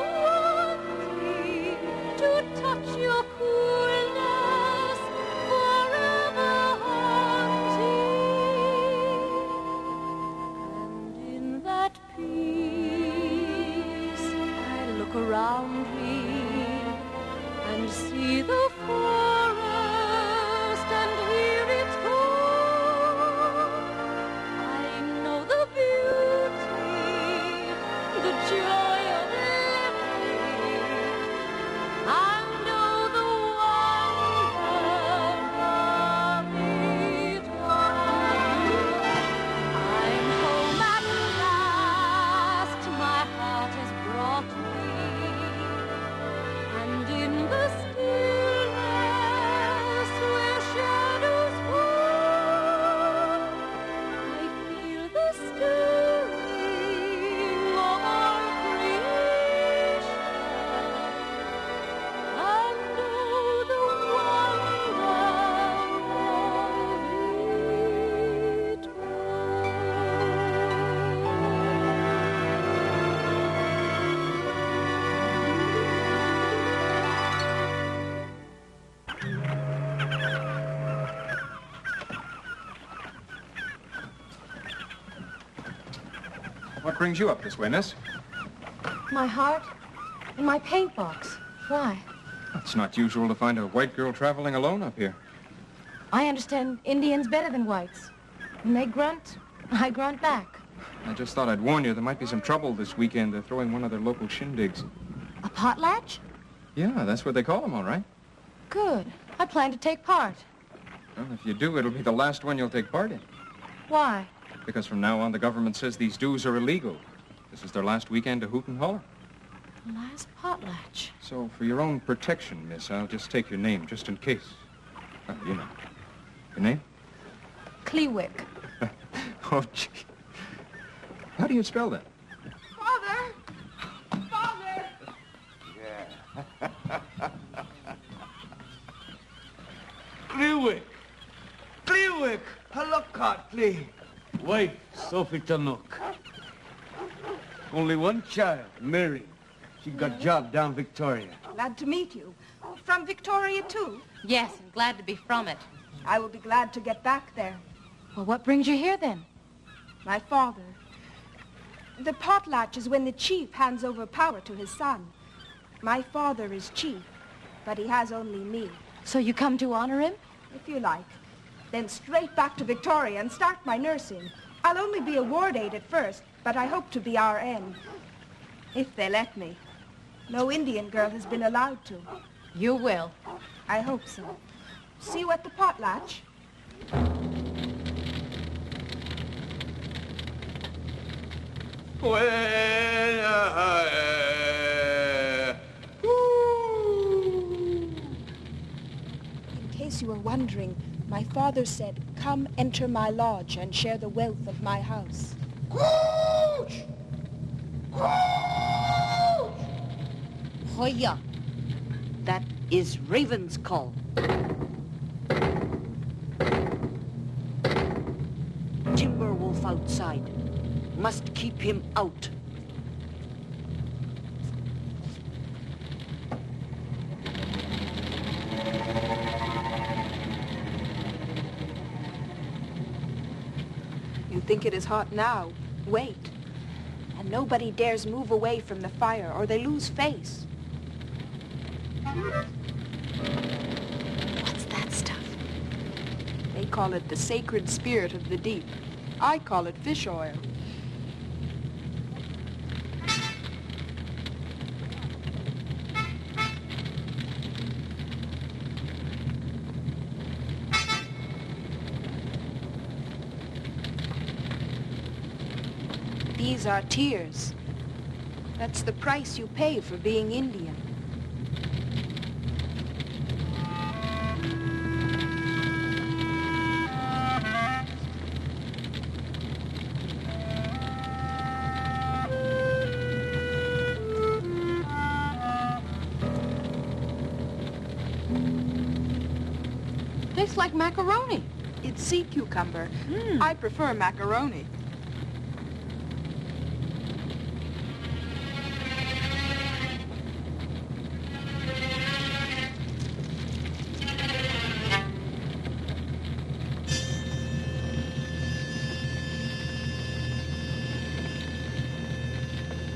wanting, to touch your coolness, forever haunting. And in that peace, I look around me and see the forest and hear it call. I know the beauty, the joy of living. I know the wonder of it all. I'm home at last, my heart has brought me. And in the stillness where shadows fall, I feel the stirring of our creation, and know the wonder of it What brings you up this way, miss? My heart and my paint box. Why? It's not usual to find a white girl traveling alone up here. I understand Indians better than whites. When they grunt, I grunt back. I just thought I'd warn you there might be some trouble this weekend. They're throwing one of their local shindigs. A potlatch? Yeah, that's what they call them, all right. Good. I plan to take part. Well, if you do, it'll be the last one you'll take part in. Why? Because from now on, the government says these dues are illegal. This is their last weekend to hoot and holler. Last potlatch. So, for your own protection, miss, I'll just take your name, just in case. You know. Your name? Clewick. Oh, gee. How do you spell that? Father! Father! Yeah. Clewick! Clewick! Halakatli! Wife, Sophie Tanuk. Only one child, Mary. She got job down Victoria. Glad to meet you. From Victoria, too? Yes, and glad to be from it. I will be glad to get back there. Well, what brings you here, then? My father. The potlatch is when the chief hands over power to his son. My father is chief, but he has only me. So you come to honor him? If you like. Then straight back to Victoria and start my nursing. I'll only be a ward aide at first, but I hope to be RN. If they let me. No Indian girl has been allowed to. You will. I hope so. See you at the potlatch. In case you were wondering, my father said, come enter my lodge and share the wealth of my house. Cooch! Cooch! Hoya. That is Raven's call. Timberwolf outside. Must keep him out. You think it is hot now? Wait. And nobody dares move away from the fire or they lose face. What's that stuff? They call it the sacred spirit of the deep. I call it fish oil. These are tears. That's the price you pay for being Indian. Tastes like macaroni. It's sea cucumber. I prefer macaroni.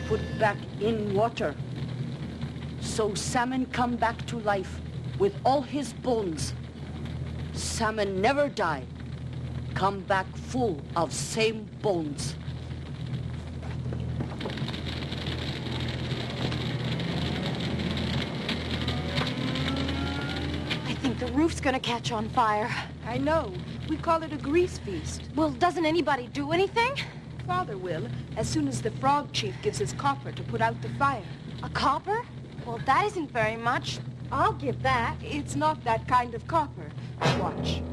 Put back in water. So salmon come back to life with all his bones. Salmon never die. Come back full of same bones. I think the roof's gonna catch on fire. I know. We call it a grease feast. Well, doesn't anybody do anything? Father will, as soon as the frog chief gives his copper to put out the fire. A copper? Well, that isn't very much. I'll give that. It's not that kind of copper. Watch.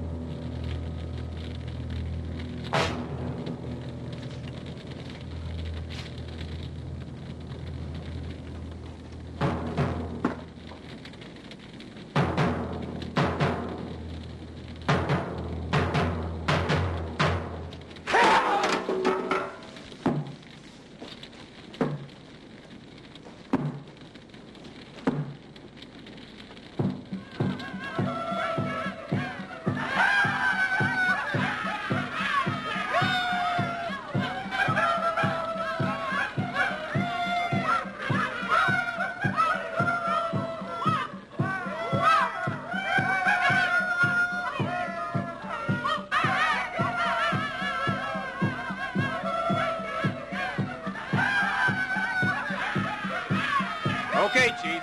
Okay, Chief.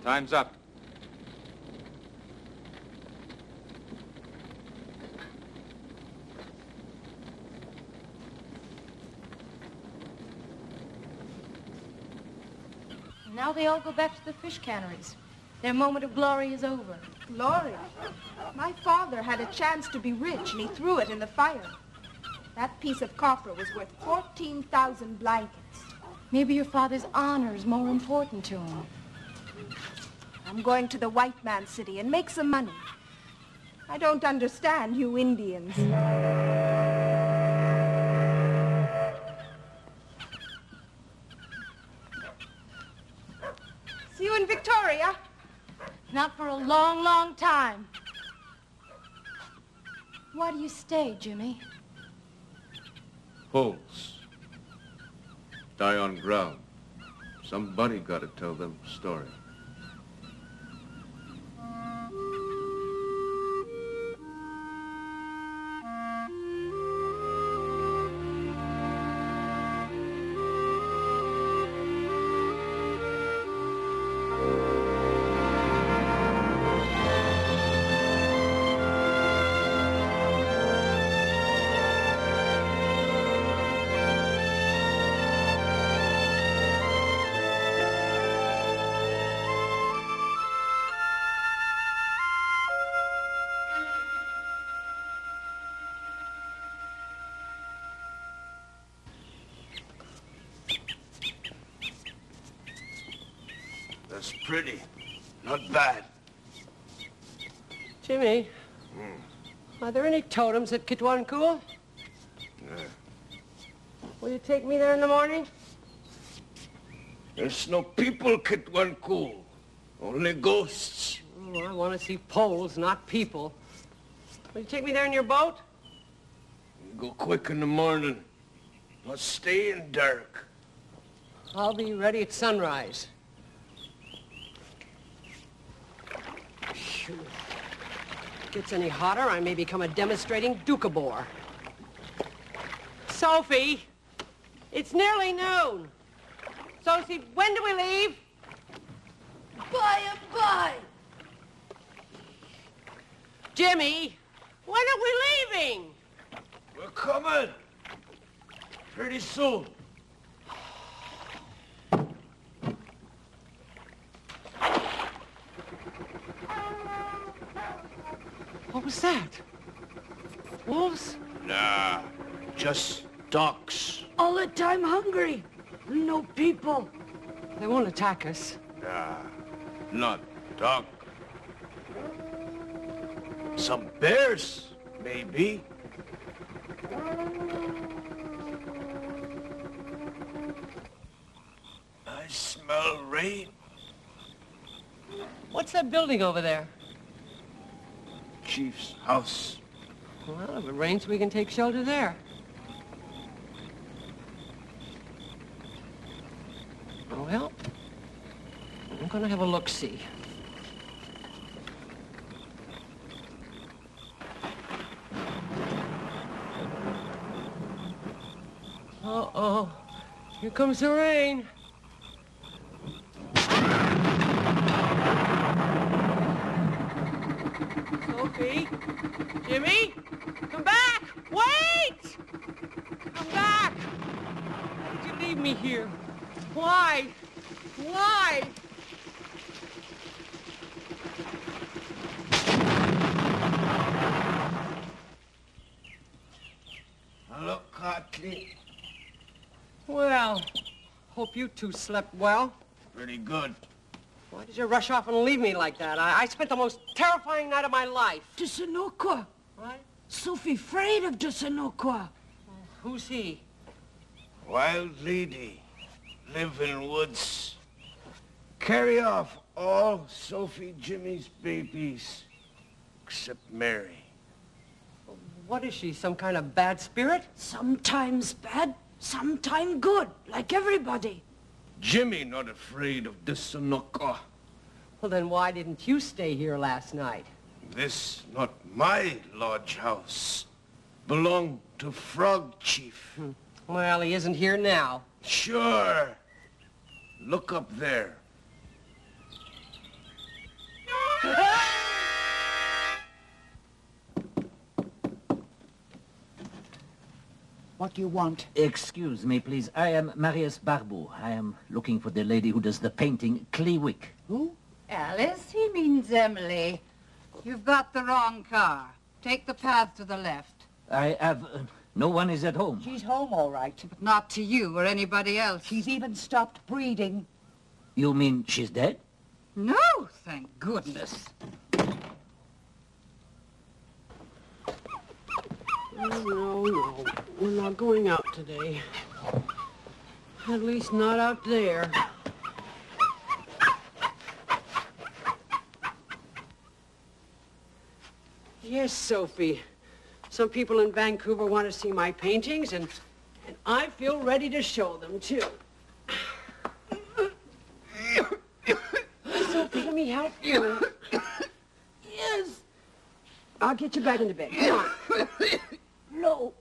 Time's up. Now they all go back to the fish canneries. Their moment of glory is over. Glory? My father had a chance to be rich, and he threw it in the fire. That piece of copper was worth 14,000 blankets. Maybe your father's honor is more important to him. I'm going to the white man's city and make some money. I don't understand you Indians. See you in Victoria. Not for a long, long time. Why do you stay, Jimmy? Poles. Die on ground. Somebody got to tell them a story. That's pretty. Not bad. Jimmy, are there any totems at Kitwancool? Yeah. Will you take me there in the morning? There's no people, Kitwancool. Only ghosts. Oh, I want to see poles, not people. Will you take me there in your boat? Go quick in the morning. Must stay in dark. I'll be ready at sunrise. Phew. Gets any hotter, I may become a demonstrating Doukhobor. Sophie, it's nearly noon. Sophie, when do we leave? By and by. Jimmy, when are we leaving? We're coming. Pretty soon. What was that? Wolves? Nah, just ducks. All the time hungry. No people. They won't attack us. Nah, not duck. Some bears, maybe. I smell rain. What's that building over there? Chief's house. Well, if it rains, we can take shelter there. Well, I'm gonna have a look-see. Uh-oh. Here comes the rain. Sophie? Jimmy? Come back! Wait! Come back! Why did you leave me here? Why? Why? Hello, Cotley. Well, hope you two slept well. Pretty good. Why did you rush off and leave me like that? I spent the most terrifying night of my life. Dussanokwa. What? Sophie afraid of Dussanokwa. Who's he? Wild lady. Live in woods. Carry off all Sophie Jimmy's babies. Except Mary. What is she, some kind of bad spirit? Sometimes bad, sometimes good, like everybody. Jimmy not afraid of Dussanokwa. Well, then why didn't you stay here last night? This not my lodge house. Belong to Frog Chief. Well, he isn't here now. Sure. Look up there. What do you want? Excuse me, please. I am Marius Barbeau. I am looking for the lady who does the painting, Kleewick. Who? Alice, he means Emily. You've got the wrong car. Take the path to the left. I have... no one is at home. She's home, all right. But not to you or anybody else. She's even stopped breathing. You mean she's dead? No, thank goodness. No. We're not going out today. At least not out there. Yes, Sophie. Some people in Vancouver want to see my paintings, and I feel ready to show them, too. Sophie, let me help you. Yes. I'll get you back into bed. Come on. No.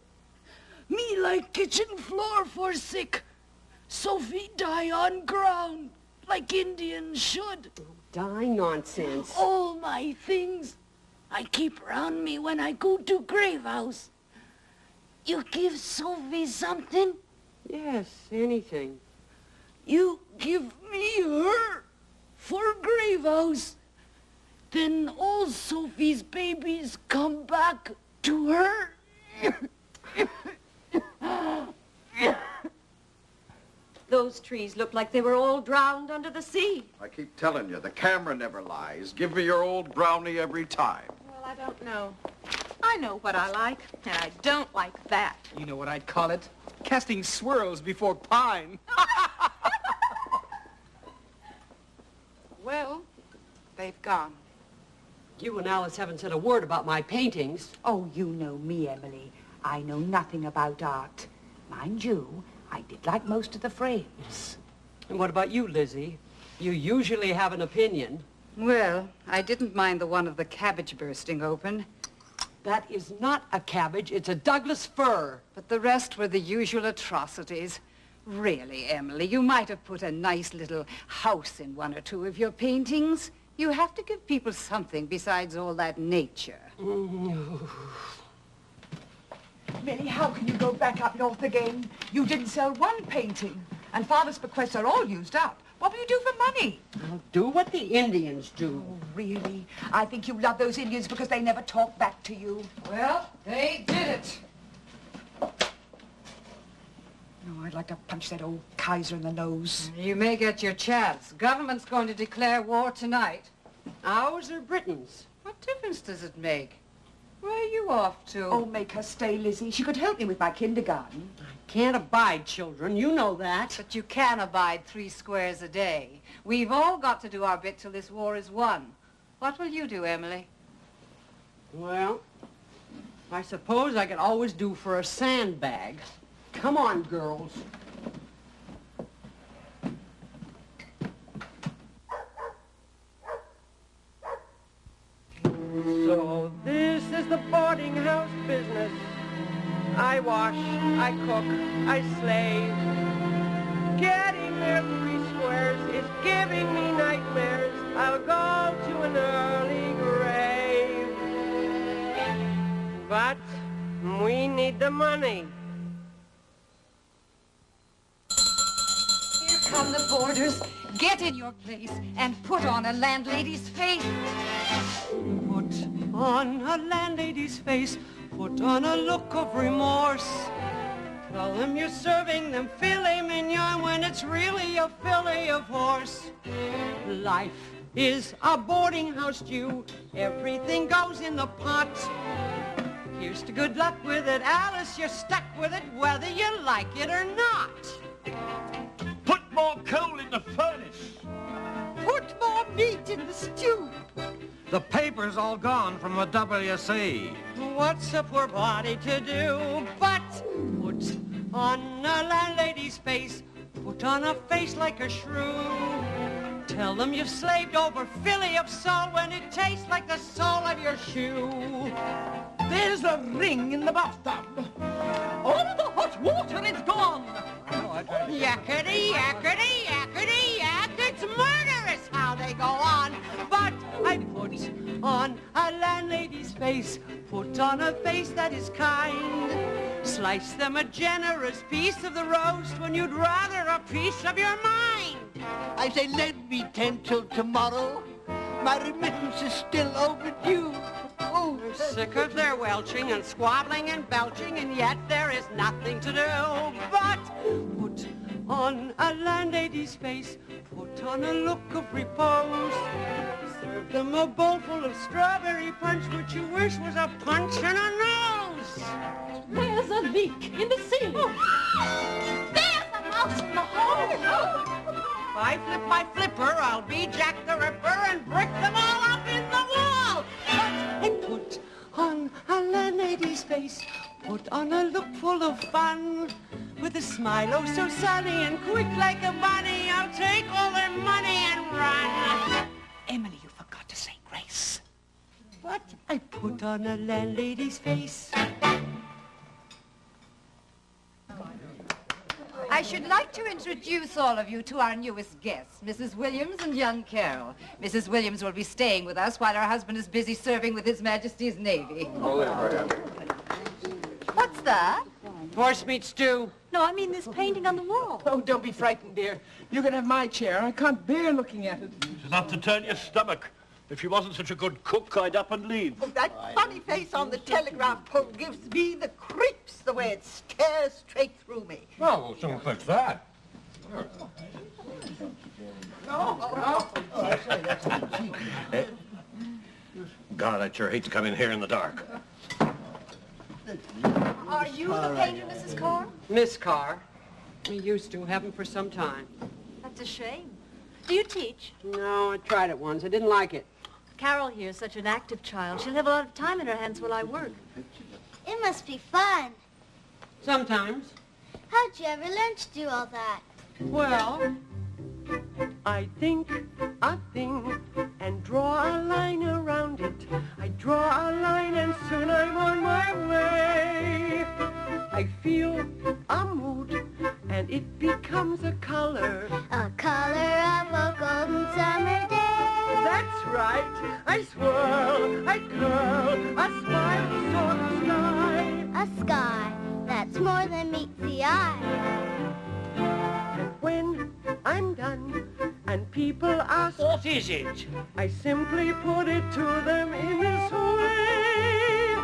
Me like kitchen floor for sick. Sophie die on ground, like Indians should. Die nonsense. All my things I keep round me when I go to grave house. You give Sophie something? Yes, anything. You give me her for grave house. Then all Sophie's babies come back to her. Those trees look like they were all drowned under the sea. I keep telling you, the camera never lies. Give me your old brownie every time. Well, I don't know. I know what I like, and I don't like that. You know what I'd call it? Casting swirls before pine. Well, they've gone. You and Alice haven't said a word about my paintings. Oh, you know me, Emily. I know nothing about art. Mind you, I did like most of the frames. And what about you, Lizzie? You usually have an opinion. Well, I didn't mind the one of the cabbage bursting open. That is not a cabbage, it's a Douglas fir. But the rest were the usual atrocities. Really, Emily, you might have put a nice little house in one or two of your paintings. You have to give people something besides all that nature. Millie, how can you go back up north again? You didn't sell one painting, and Father's bequests are all used up. What will you do for money? I'll do what the Indians do. Oh, really? I think you love those Indians because they never talk back to you. Well, they did it. No, I'd like to punch that old Kaiser in the nose. You may get your chance. Government's going to declare war tonight. Ours or Britain's? What difference does it make? Where are you off to? Oh, make her stay, Lizzie. She could help me with my kindergarten. I can't abide children, you know that. But you can abide 3 squares a day. We've all got to do our bit till this war is won. What will you do, Emily? Well, I suppose I could always do for a sandbag. Come on, girls. So this is the boarding house business. I wash, I cook, I slave. Getting their 3 squares is giving me nightmares. I'll go to an early grave. But we need the money. Here come the boarders. Get in your place and put on a landlady's face. Put on a landlady's face, put on a look of remorse. Tell them you're serving them filet mignon when it's really a fillet of horse. Life is a boarding house stew, everything goes in the pot. Here's to good luck with it, Alice, you're stuck with it whether you like it or not. Put more coal in the furnace. Put more meat in the stew. The paper's all gone from the WC. What's a poor body to do but put on a landlady's face, put on a face like a shrew. Tell them you've slaved over fillet of sole when it tastes like the sole of your shoe. There's a ring in the bathtub. All the hot water is gone. Yakety, yakety, yakety, yak. It's murderous how they go on. But I put on a landlady's face, put on a face that is kind. Slice them a generous piece of the roast when you'd rather a piece of your mind. I say lend me 10 till tomorrow. My remittance is still overdue. Oh, I'm sick of their welching and squabbling and belching, and yet there is nothing to do but put on a landlady's face, put on a look of repose. Serve them a bowl full of strawberry punch, which you wish was a punch and a nose. There's a leak in the ceiling. There's a mouse in the hole. If I flip my flipper, I'll be Jack the Ripper and brick them all up in the wall. And put on a landlady's face, put on a look full of fun. With a smile oh so sunny and quick like a bunny, I'll take all their money and run. Emily, you forgot to say grace. What? I put on a landlady's face. I should like to introduce all of you to our newest guests, Mrs. Williams and young Carol. Mrs. Williams will be staying with us while her husband is busy serving with His Majesty's Navy. What's that? Horse meat stew. No, I mean this painting on the wall. Oh, don't be frightened, dear. You can have my chair. I can't bear looking at it. It's enough to turn your stomach. If she wasn't such a good cook, I'd up and leave. Oh, that funny face on the telegraph pole gives me the creeps the way it stares straight through me. Well, we'll soon fix that. God, I'd sure hate to come in here in the dark. Are you the painter, Mrs. Carr? Miss Carr. We used to, haven't for some time. That's a shame. Do you teach? No, I tried it once. I didn't like it. Carol here is such an active child. She'll have a lot of time in her hands while I work. It must be fun. Sometimes. How'd you ever learn to do all that? Well, I think a thing and draw a line around it. I draw a line and soon I'm on my way. I feel a mood and it becomes a color. A color of a golden summer day. That's right. I swirl, I curl, a spiral sort of sky. A sky that's more than meets the eye. When I'm done and people ask, what is it? I simply put it to them in this way.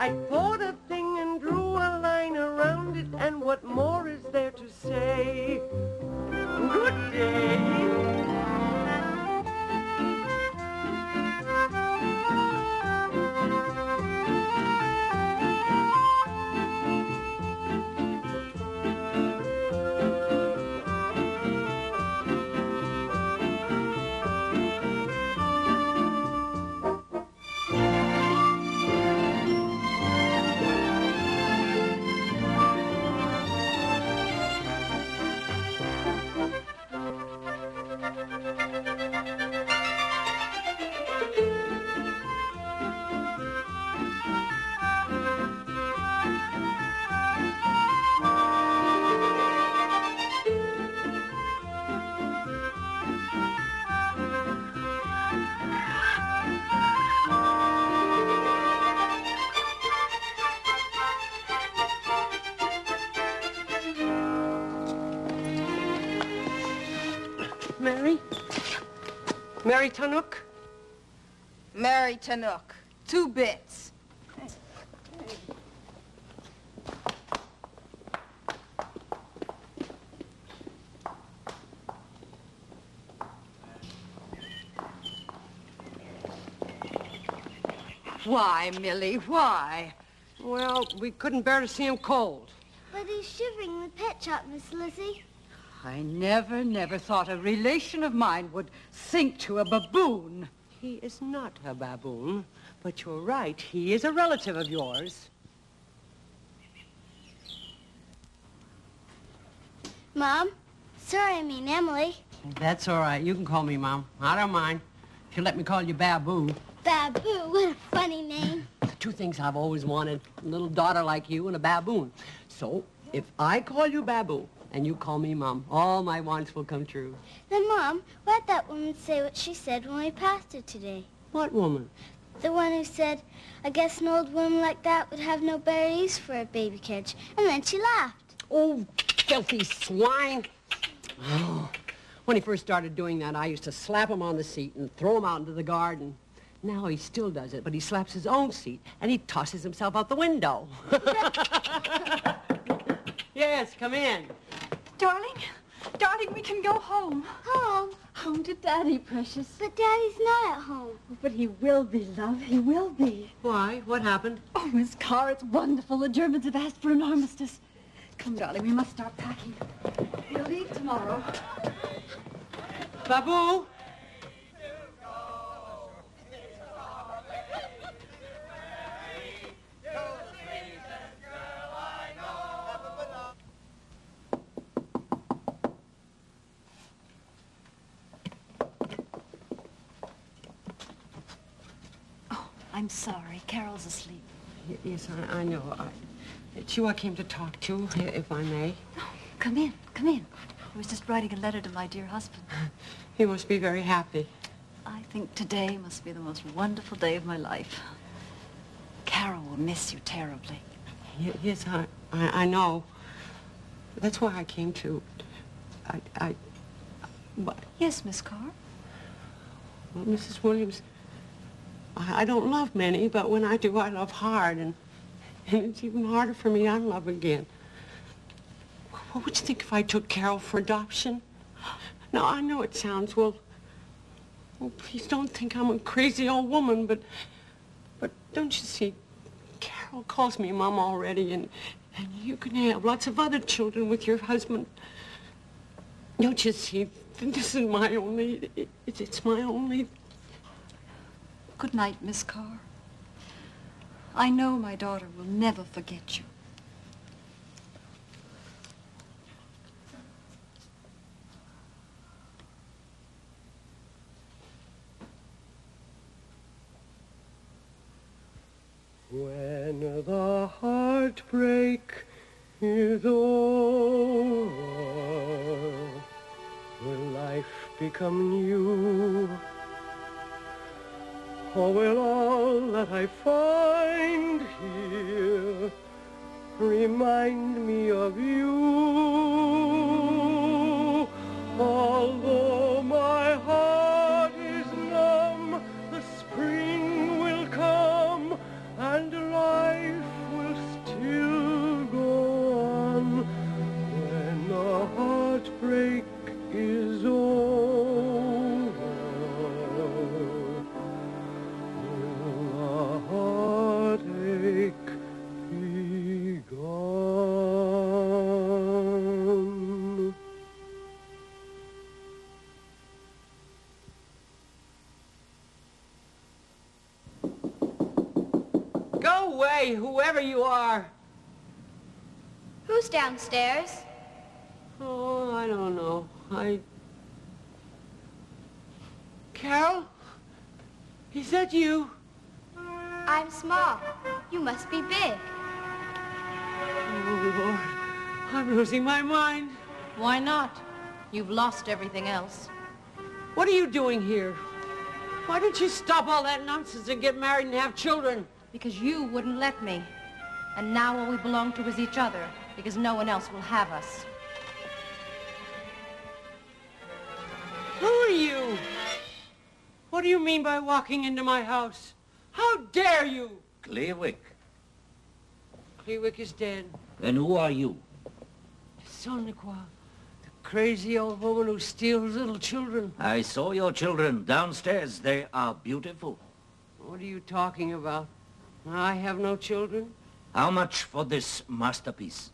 I thought a thing and drew a line around it, and what more is there to say? Good day. Mary Tannock? Mary Tannock. 2 bits. Why, Millie, why? Well, we couldn't bear to see him cold. But he's shivering in the pet shop, Miss Lizzie. I never thought a relation of mine would sink to a baboon. He is not a baboon, but you're right. He is a relative of yours. Mom? Sorry, I mean Emily. That's all right. You can call me Mom. I don't mind. If you let me call you Baboo. Baboo, what a funny name. 2 things I've always wanted. A little daughter like you and a baboon. So, if I call you Baboo and you call me Mom, all my wants will come true. Then, Mom, why'd that woman say what she said when we passed her today? What woman? The one who said, I guess an old woman like that would have no berries for a baby carriage. And then she laughed. Oh, filthy swine. Oh. When he first started doing that, I used to slap him on the seat and throw him out into the garden. Now he still does it, but he slaps his own seat and he tosses himself out the window. Yes, come in. Darling, darling, we can go home. Home? Home to Daddy, precious. But Daddy's not at home. But he will be, love. He will be. Why? What happened? Oh, Miss Carr, it's wonderful. The Germans have asked for an armistice. Come, darling, we must start packing. We'll leave tomorrow. Babu? I'm sorry. Carol's asleep. Yes, I know. It's you I came to talk to, if I may. Oh, come in. Come in. I was just writing a letter to my dear husband. He must be very happy. I think today must be the most wonderful day of my life. Carol will miss you terribly. Yes, I know. That's why I came to. But, Yes, Miss Carr? well, Mrs. Williams, I don't love many, but when I do, I love hard, and it's even harder for me to unlove again. What would you think if I took Carol for adoption? Now, I know it sounds, well, please don't think I'm a crazy old woman, but don't you see, Carol calls me Mom already, and you can have lots of other children with your husband. Don't you see, this is my only, it's my only... Good night, Miss Carr. I know my daughter will never forget you. When the heartbreak is over, will life become new? Or will all that I find here remind me of you? Although my heart is numb, the spring will come and life will still go on. When the heartbreak is over, heartache be gone. Go away, whoever you are. Who's downstairs? Oh, I don't know. Carol? Is that you? I'm small. You must be big. Oh, Lord. I'm losing my mind. Why not? You've lost everything else. What are you doing here? Why don't you stop all that nonsense and get married and have children? Because you wouldn't let me. And now all we belong to is each other, because no one else will have us. Who are you? What do you mean by walking into my house? How dare you? Clearwick. Clearwick is dead. And who are you? Sonnequa, the crazy old woman who steals little children. I saw your children downstairs. They are beautiful. What are you talking about? I have no children. How much for this masterpiece?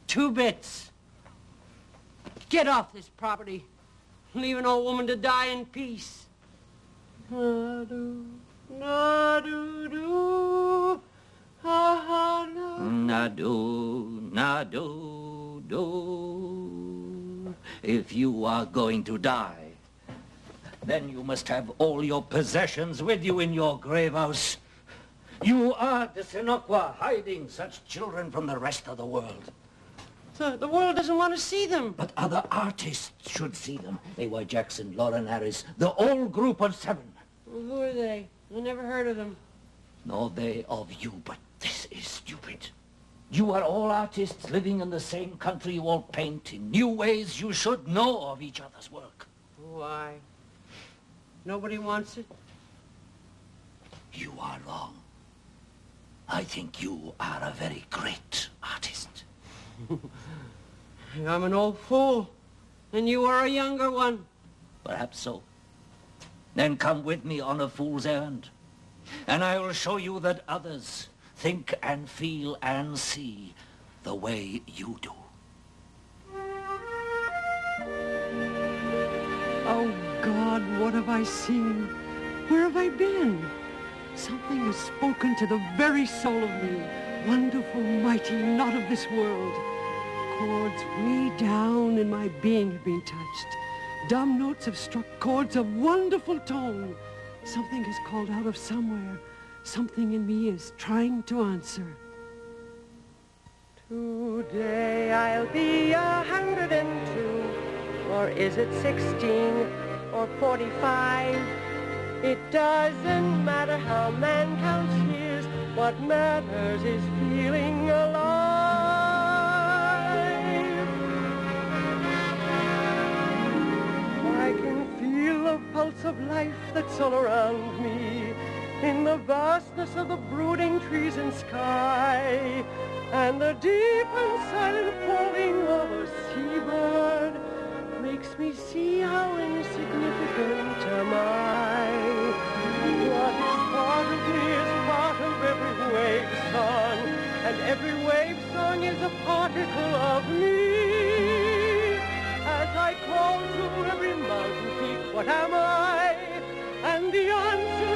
2 bits. Get off this property. Leave an old woman to die in peace. Na-do, na-do-do, ha-ha, na. Na-do, na-do, do. If you are going to die, then you must have all your possessions with you in your grave house. You are the Sinokwa, hiding such children from the rest of the world. The world doesn't want to see them. But other artists should see them. A.Y. Jackson, Lauren Harris, the whole group of 7. Who are they? I never heard of them. Nor they of you, but this is stupid. You are all artists living in the same country. You all paint in new ways. You should know of each other's work. Why? Nobody wants it? You are wrong. I think you are a very great artist. I'm an old fool, and you are a younger one. Perhaps so. Then come with me on a fool's errand, and I will show you that others think and feel and see the way you do. Oh, God, what have I seen? Where have I been? Something has spoken to the very soul of me. Wonderful, mighty, not of this world. Chords way down in my being have been touched. Dumb notes have struck chords of wonderful tone. Something has called out of somewhere. Something in me is trying to answer. Today I'll be 102, or is it 16, or 45? It doesn't matter how man counts years. What matters is feeling alive. I can feel the pulse of life that's all around me, in the vastness of the brooding trees and sky, and the deep and silent falling of a seabird makes me see how insignificant am I. What is part of me is part of every wave song, and every wave song is a particle of me. As I call to every mountain peak, what am I? And the answer